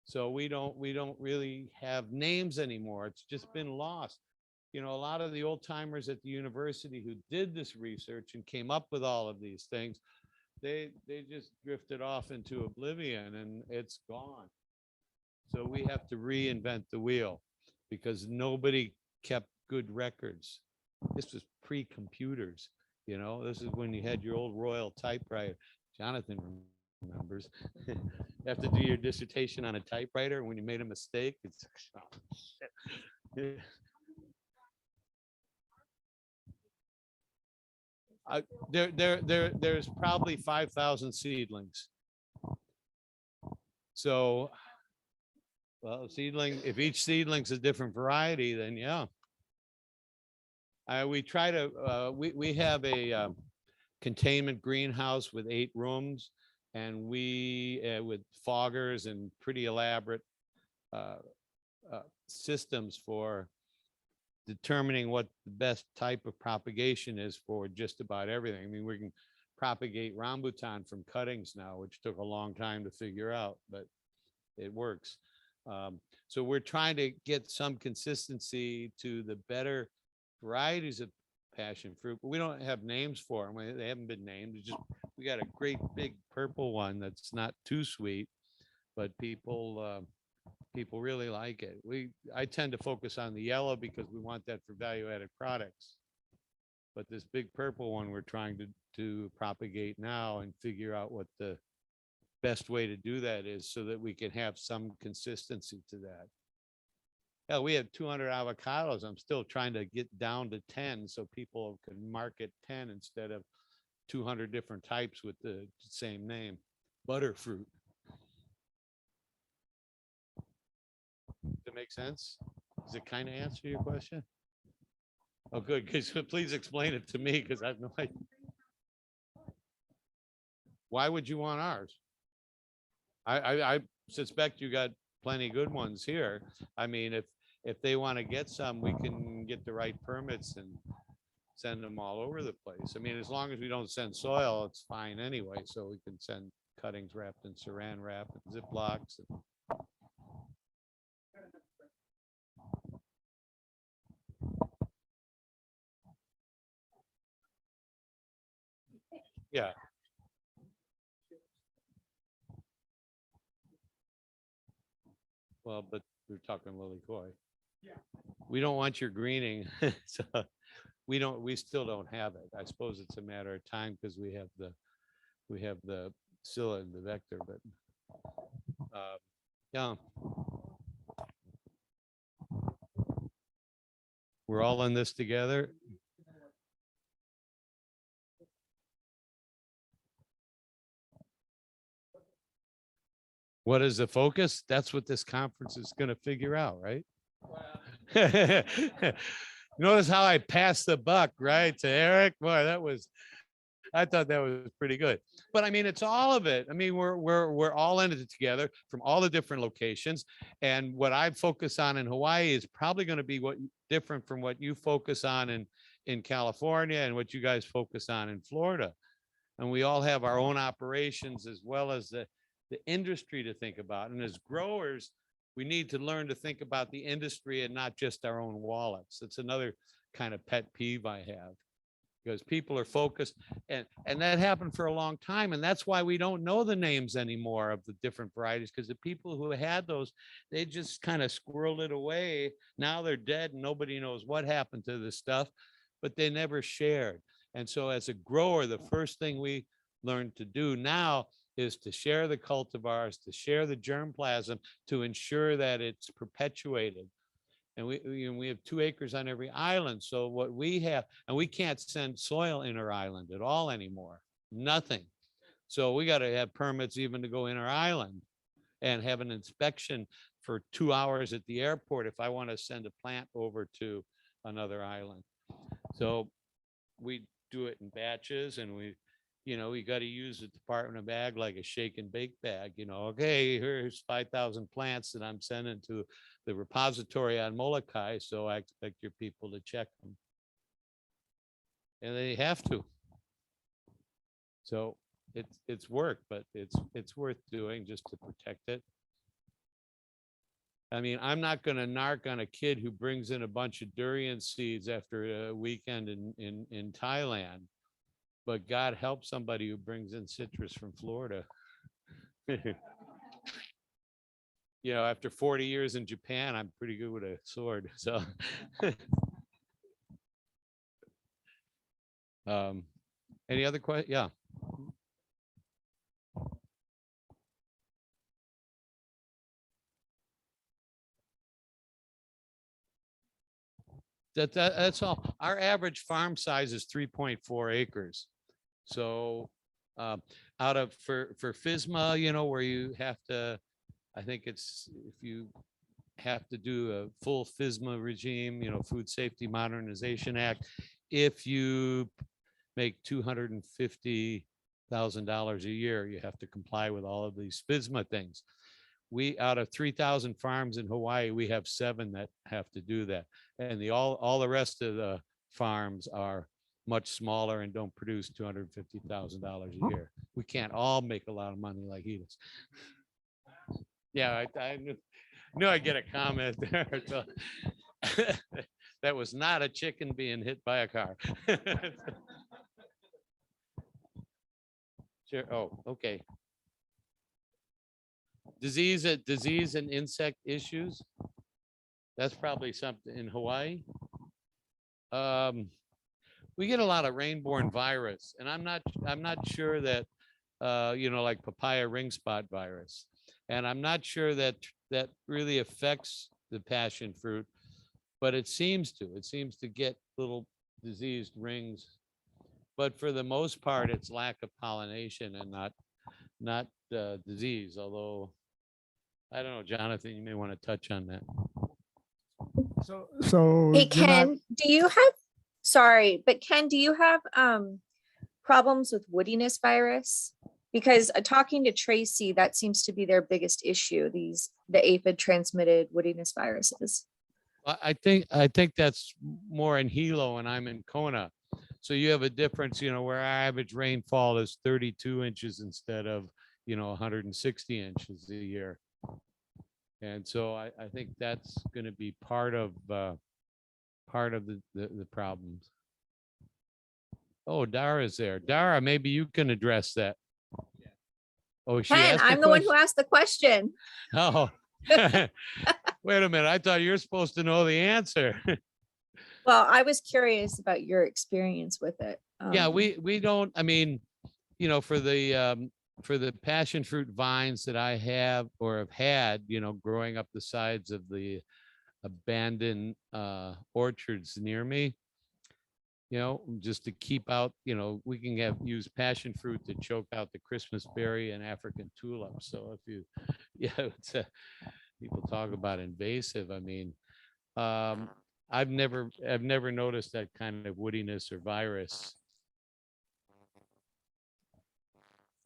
So we don't really have names anymore. It's just been lost. You know, a lot of the old timers at the university who did this research and came up with all of these things, they just drifted off into oblivion and it's gone. So we have to reinvent the wheel because nobody kept good records. This was pre-computers, you know, this is when you had your old Royal typewriter. Jonathan remembers. You have to do your dissertation on a typewriter. When you made a mistake, it's there's probably 5,000 seedlings. So, well, seedling, if each seedling's a different variety, then yeah. We try to, we have a containment greenhouse with 8 rooms, and we, with foggers and pretty elaborate systems for determining what the best type of propagation is for just about everything. I mean, we can propagate rambutan from cuttings now, which took a long time to figure out, but it works. So we're trying to get some consistency to the better varieties of passion fruit, but we don't have names for them. They haven't been named. It's just, we got a great big purple one that's not too sweet, but people really like it. I tend to focus on the yellow because we want that for value-added products. But this big purple one we're trying to propagate now and figure out what the best way to do that is so that we can have some consistency to that. Yeah, we have 200 avocados. I'm still trying to get down to 10 so people can market 10 instead of 200 different types with the same name. Butterfruit. Does it make sense? Does it kind of answer your question? Oh, good. Please explain it to me because I have no idea. Why would you want ours? I suspect you got plenty good ones here. I mean, if they want to get some, we can get the right permits and send them all over the place. I mean, as long as we don't send soil, it's fine anyway. So we can send cuttings wrapped in saran wrap and Ziplocs. Yeah. Well, but we're talking lily koi. Yeah. We don't want your greening, so we still don't have it. I suppose it's a matter of time because we have the psylla and the vector, but yeah. We're all in this together. What is the focus? That's what this conference is going to figure out, right? Notice how I passed the buck, right, to Eric? Boy, I thought that was pretty good. But I mean, it's all of it. I mean, we're all in it together from all the different locations. And what I focus on in Hawaii is probably going to be different from what you focus on in California and what you guys focus on in Florida. And we all have our own operations as well as the industry to think about. And as growers, we need to learn to think about the industry and not just our own wallets. It's another kind of pet peeve I have because people are focused and that happened for a long time. And that's why we don't know the names anymore of the different varieties, because the people who had those, they just kind of squirreled it away. Now they're dead and nobody knows what happened to this stuff, but they never shared. And so as a grower, the first thing we learned to do now is to share the cultivars, to share the germplasm, to ensure that it's perpetuated. And we have 2 acres on every island. So what we have, and we can't send soil in our island at all anymore, nothing. So we got to have permits even to go in our island and have an inspection for 2 hours at the airport if I want to send a plant over to another island. So we do it in batches, and we got to use the Department of Ag like a shake and bake bag. Okay, here's 5,000 plants that I'm sending to the repository on Molokai, so I expect your people to check them. And they have to. So it's work, but it's worth doing just to protect it. I mean, I'm not going to narc on a kid who brings in a bunch of durian seeds after a weekend in Thailand. But God help somebody who brings in citrus from Florida. you know, after 40 years in Japan, I'm pretty good with a sword. So, any other questions? Yeah. That's all. Our average farm size is 3.4 acres. So out of for FSMA, you know, where you have to, I think it's if you have to do a full FSMA regime, you know, Food Safety Modernization Act, if you make $250,000 a year, you have to comply with all of these FSMA things. We, out of 3,000 farms in Hawaii, we have 7 that have to do that. And all the rest of the farms are much smaller and don't produce $250,000 a year. We can't all make a lot of money like he does. Yeah, I knew I'd get a comment there. So that was not a chicken being hit by a car. Sure. Oh, okay. Disease and insect issues. That's probably something in Hawaii. We get a lot of rain-borne virus, and I'm not sure that you know, like papaya ring spot virus, and I'm not sure that really affects the passion fruit, but it seems to get little diseased rings. But for the most part, it's lack of pollination and not disease. Although I don't know, Jonathan, you may want to touch on that. So Hey, Ken, do you have, sorry, but Ken, do you have problems with woodiness virus? Because talking to Tracy, that seems to be their biggest issue, the aphid transmitted woodiness viruses. I think that's more in Hilo and I'm in Kona. So you have a difference, you know, where our average rainfall is 32 inches instead of, you know, 160 inches a year. And so I think that's going to be part of the problems. Oh, Dara's there. Dara, maybe you can address that. Oh, she Ken, asked I'm the one who asked the question. Oh, wait a minute. I thought you were supposed to know the answer. Well, I was curious about your experience with it. Yeah, we don't, I mean, you know, for the passion fruit vines that I have or have had, you know, growing up the sides of the abandoned orchards near me, you know, just to keep out, you know, we can use passion fruit to choke out the Christmas berry and African tulip. So if you, yeah, it's people talk about invasive. I mean, I've never noticed that kind of woodiness or virus.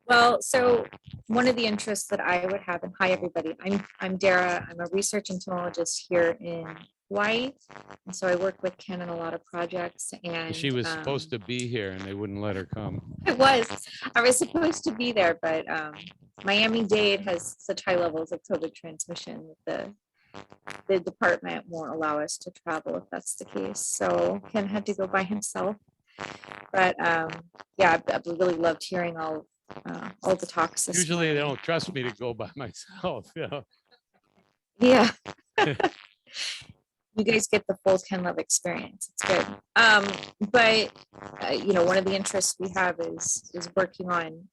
Well, so one of the interests that I would have, and hi everybody, I'm Dara. I'm a research entomologist here in Hawaii, and so I work with Ken on a lot of projects. And She was supposed to be here, and they wouldn't let her come. I was supposed to be there, but Miami-Dade has such high levels of COVID transmission that the department won't allow us to travel if that's the case. So Ken had to go by himself. But yeah, I really loved hearing all the talks. Usually they don't trust me to go by myself. Yeah. Yeah. You guys get the full Ken Love experience. It's good. But you know, one of the interests we have is working on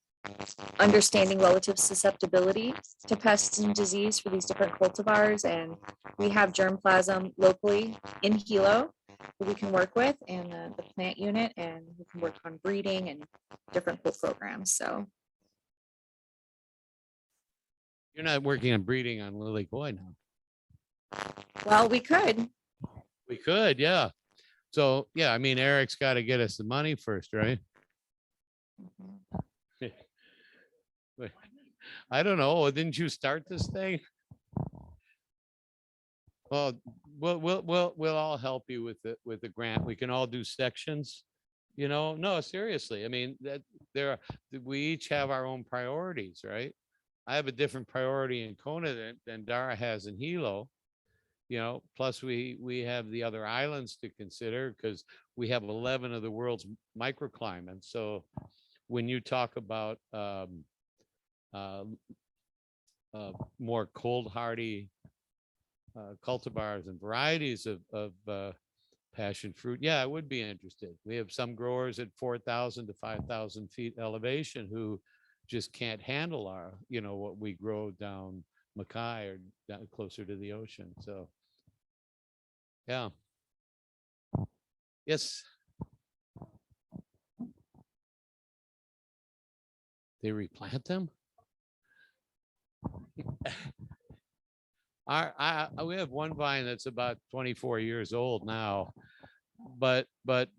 understanding relative susceptibility to pests and disease for these different cultivars. And we have germplasm locally in Hilo that we can work with, and the plant unit, and we can work on breeding and different cool programs. So You're not working on breeding on Lily Koi now. well, we could. We could, yeah. So yeah, I mean, Eric's got to get us the money first, right? I don't know. Didn't you start this thing? Well, we'll all help you with the grant. We can all do sections. You know, no, seriously. I mean, we each have our own priorities, right? I have a different priority in Kona than Dara has in Hilo. You know, plus we have the other islands to consider because we have 11 of the world's microclimates. So when you talk about more cold hardy cultivars and varieties of passion fruit, yeah, I would be interested. We have some growers at 4,000 to 5,000 feet elevation who just can't handle our, what we grow down Mackay or down closer to the ocean. So, yeah. Yes. They replant them? We have one vine that's about 24 years old now, but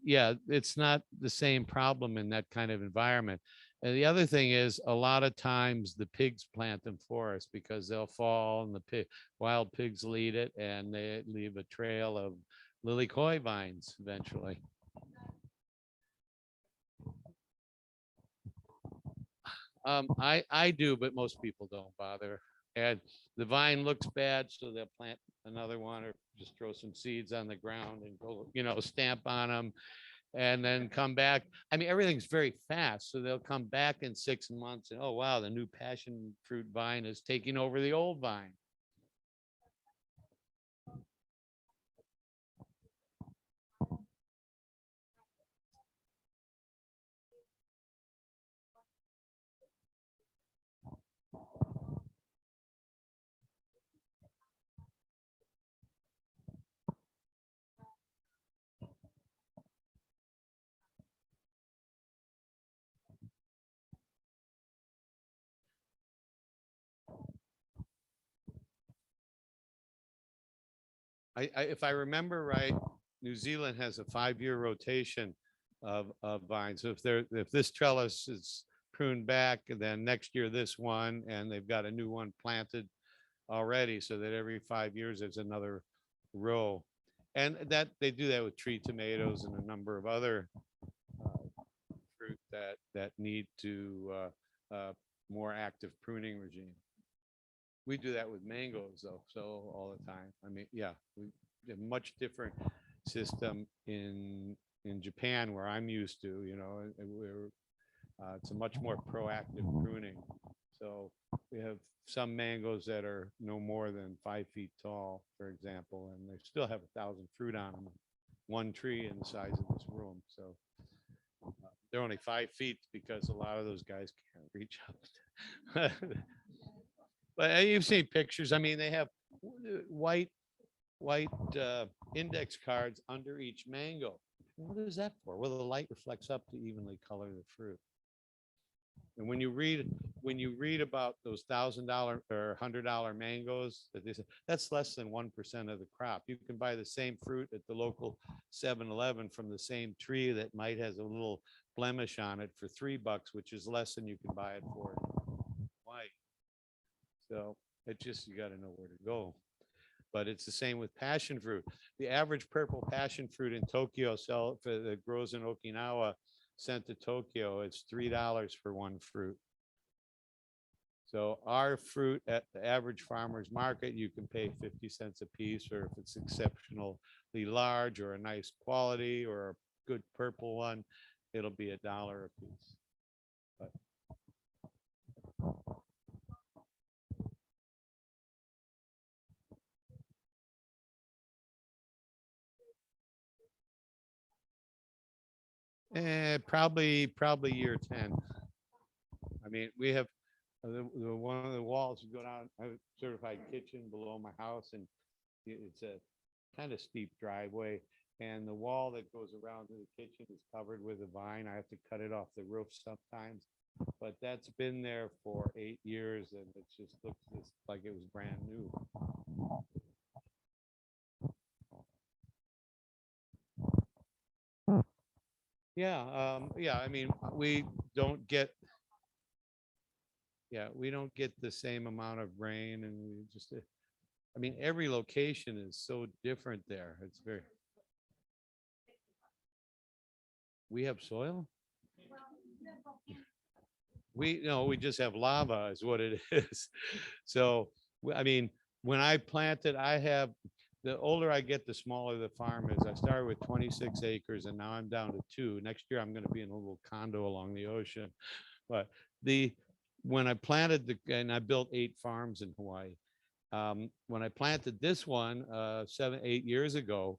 yeah, it's not the same problem in that kind of environment. And the other thing is, a lot of times the pigs plant them for us because they'll fall and the wild pigs lead it, and they leave a trail of lily koi vines eventually. I do, but most people don't bother. And the vine looks bad, so they'll plant another one or just throw some seeds on the ground and go, stamp on them and then come back. I mean, everything's very fast. So they'll come back in 6 months and, oh, wow, the new passion fruit vine is taking over the old vine. If I remember right, New Zealand has a 5-year rotation of vines. So if this trellis is pruned back, and then next year this one, and they've got a new one planted already, so that every 5 years there's another row. And that they do that with tree tomatoes and a number of other fruit that need to more active pruning regime. We do that with mangoes though, so all the time. I mean, yeah, we have a much different system in Japan, where I'm used to, it's a much more proactive pruning. So we have some mangoes that are no more than 5 feet tall, for example, and they still have 1,000 fruit on them. One tree in the size of this room. So they're only 5 feet because a lot of those guys can't reach up. But you've seen pictures. I mean, they have white index cards under each mango. What is that for? Well, the light reflects up to evenly color the fruit. And when you read about those $1,000 or $100 mangoes, that's less than 1% of the crop. You can buy the same fruit at the local 7-Eleven from the same tree that might has a little blemish on it for $3, which is less than you can buy it for white. So it just, you got to know where to go. But it's the same with passion fruit. The average purple passion fruit in Tokyo that grows in Okinawa, sent to Tokyo, it's $3 for one fruit. So our fruit at the average farmer's market, you can pay 50 cents a piece, or if it's exceptionally large or a nice quality or a good purple one, it'll be $1 a piece. But probably year 10. I mean, we have one of the walls, you go down, I have a certified kitchen below my house, and it's a kind of steep driveway, and the wall that goes around to the kitchen is covered with a vine. I have to cut it off the roof sometimes, but that's been there for 8 years, and it just looks like it was brand new. Yeah, yeah. I mean, we don't get the same amount of rain, and we just, I mean, every location is so different there. It's very. We have soil? We just have lava is what it is. So, I mean, when I planted, the older I get, the smaller the farm is. I started with 26 acres and now I'm down to 2. Next year, I'm going to be in a little condo along the ocean. But when I planted and I built 8 farms in Hawaii. When I planted this one 7, 8 years ago,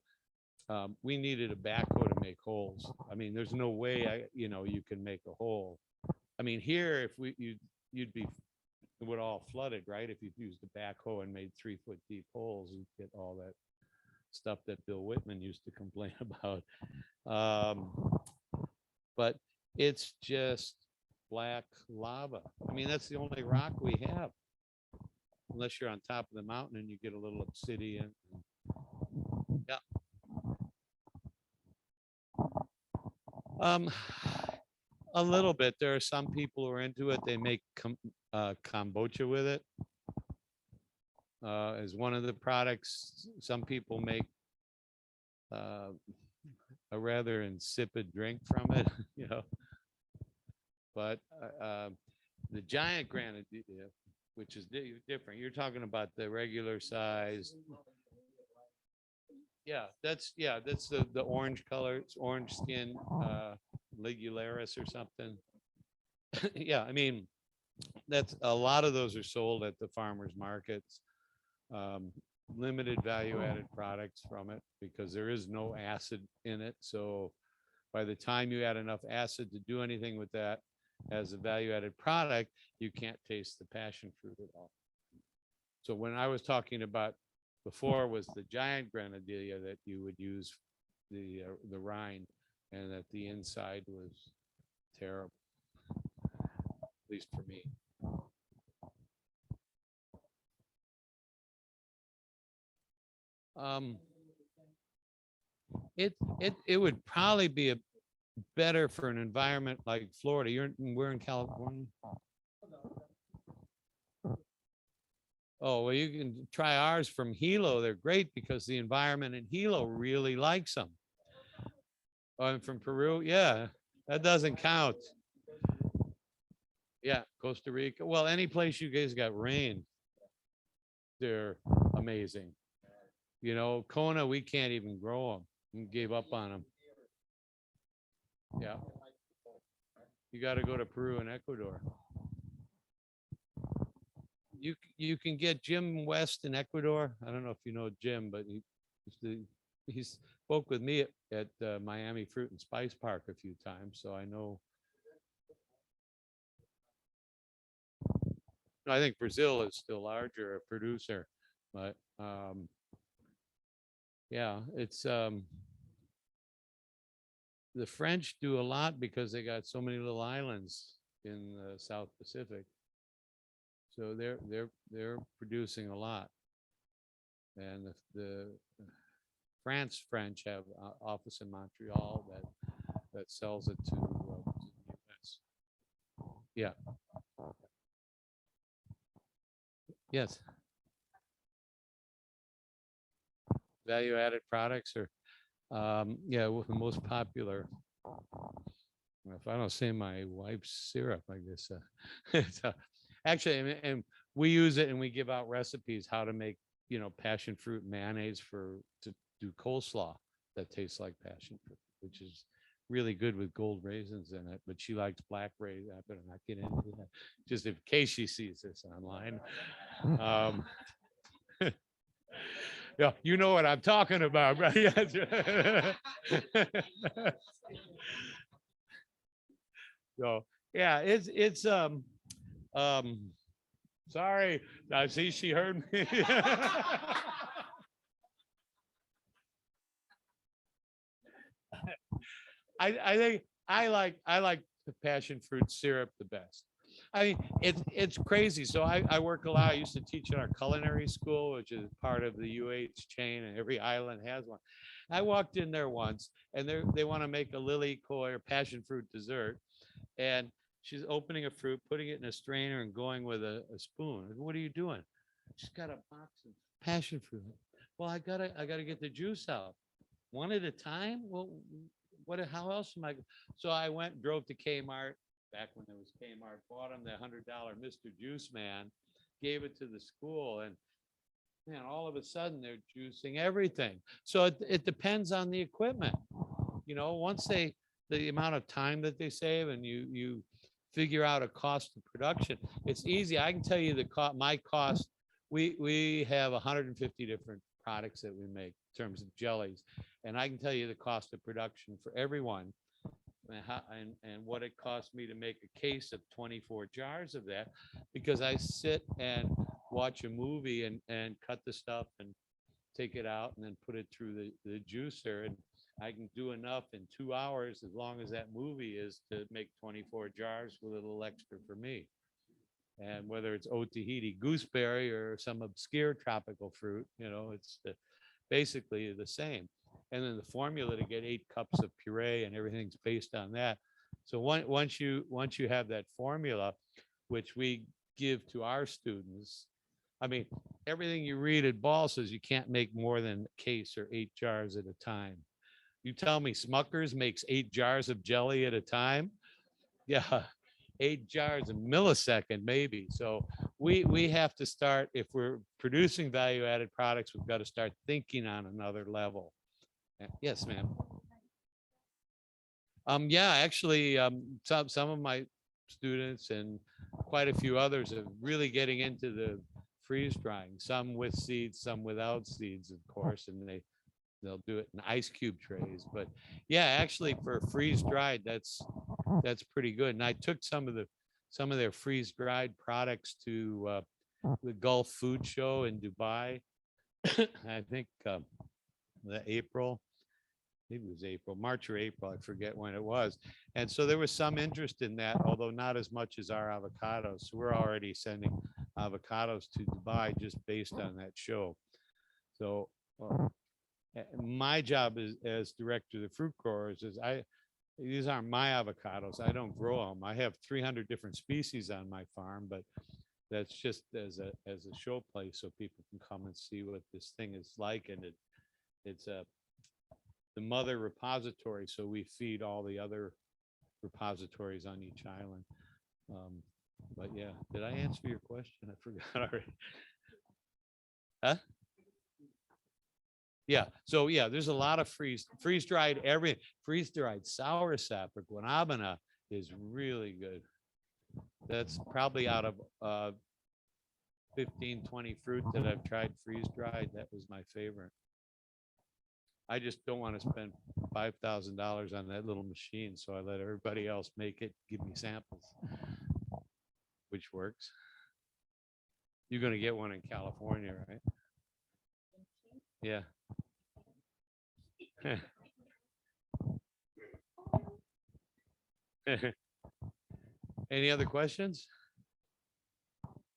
we needed a backhoe to make holes. I mean, there's no way you can make a hole. I mean, here, if you'd be, it would all flooded, right? If you used a backhoe and made 3-foot deep holes, you'd get all that stuff that Bill Whitman used to complain about. But it's just black lava. I mean, that's the only rock we have, unless you're on top of the mountain and you get a little obsidian. Yeah. A little bit. There are some people who are into it. They make kombucha with it as one of the products. Some people make a rather insipid drink from it, But the giant granadilla, which is different. You're talking about the regular size. Yeah, that's the orange color. It's orange skin, ligularis or something. Yeah, I mean, that's a lot of those are sold at the farmers markets. Limited value added products from it because there is no acid in it. So by the time you add enough acid to do anything with that as a value added product, you can't taste the passion fruit at all. So when I was talking about before was the giant granadilla that you would use the rind, and that the inside was terrible, at least for me. It would probably be better for an environment like Florida. We're in California. Oh, well, you can try ours from Hilo. They're great because the environment in Hilo really likes them. Oh, I'm from Peru. Yeah, that doesn't count. Yeah, Costa Rica. Well, any place you guys got rain, they're amazing. Kona, we can't even grow them. We gave up on them. Yeah. You got to go to Peru and Ecuador. You can get Jim West in Ecuador. I don't know if you know Jim, but he spoke with me at Miami Fruit and Spice Park a few times, so I know. I think Brazil is still larger a producer, but yeah, it's the French do a lot because they got so many little islands in the South Pacific. So they're producing a lot, and the French have an office in Montreal that sells it to the US. Yeah. Yes. Value-added products are, yeah, the most popular. If I don't say my wife's syrup, I guess. Actually, and we use it and we give out recipes how to make, passion fruit mayonnaise to do coleslaw that tastes like passion fruit, which is really good with gold raisins in it. But she likes black raisins. I better not get into that, just in case she sees this online. Yeah, you know what I'm talking about, right? So yeah, it's sorry, I see she heard me. I think I like the passion fruit syrup the best. I mean, it's crazy. So I work a lot. I used to teach at our culinary school, which is part of the UH chain, and every island has one. I walked in there once, and they want to make a lily koi or passion fruit dessert, and she's opening a fruit, putting it in a strainer, and going with a spoon. What are you doing? She's got a box of passion fruit. Well, I gotta get the juice out, one at a time. Well, how else am I? So I went and drove to Kmart. Back when there was Kmart, bought him the $100 Mr. Juice Man, gave it to the school, and man, all of a sudden they're juicing everything. So it depends on the equipment. Once the amount of time that they save, and you figure out a cost of production. It's easy. I can tell you the my cost. We have 150 different products that we make in terms of jellies, and I can tell you the cost of production for everyone, and what it cost me to make a case of 24 jars of that, because I sit and watch a movie and cut the stuff and take it out and then put it through the juicer, and I can do enough in 2 hours, as long as that movie is, to make 24 jars with a little extra for me. And whether it's Otahiti gooseberry or some obscure tropical fruit, it's basically the same. And then the formula to get 8 cups of puree and everything's based on that. So once you have that formula, which we give to our students, I mean, everything you read at Ball says you can't make more than a case or 8 jars at a time. You tell me Smucker's makes 8 jars of jelly at a time? Yeah, 8 jars a millisecond, maybe. So we have to start, if we're producing value-added products, we've got to start thinking on another level. Yes, ma'am. Yeah, actually, some of my students and quite a few others are really getting into the freeze drying, some with seeds, some without seeds, of course, and they'll do it in ice cube trays. But yeah, actually for freeze dried, that's pretty good. And I took some of their freeze dried products to the Gulf Food Show in Dubai. I think maybe it was March or April, I forget when it was. And so there was some interest in that, although not as much as our avocados. So we're already sending avocados to Dubai just based on that show. So my job as director of the fruit growers is these aren't my avocados. I don't grow them. I have 300 different species on my farm, but that's just as a show place so people can come and see what this thing is like. And it's the mother repository, so we feed all the other repositories on each island. But yeah, did I answer your question? I forgot already. Huh? Yeah, so yeah, there's a lot of freeze-dried freeze-dried soursop or guanabana is really good. That's probably out of 15, 20 fruit that I've tried freeze-dried. That was my favorite. I just don't want to spend $5,000 on that little machine, so I let everybody else make it, give me samples, which works. You're going to get one in California, right? Yeah. Any other questions?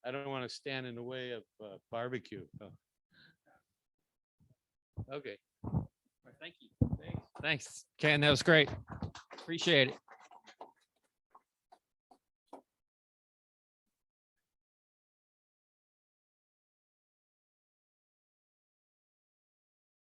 I don't want to stand in the way of barbecue. Okay. Thank you. Thanks, Ken. That was great. Appreciate it.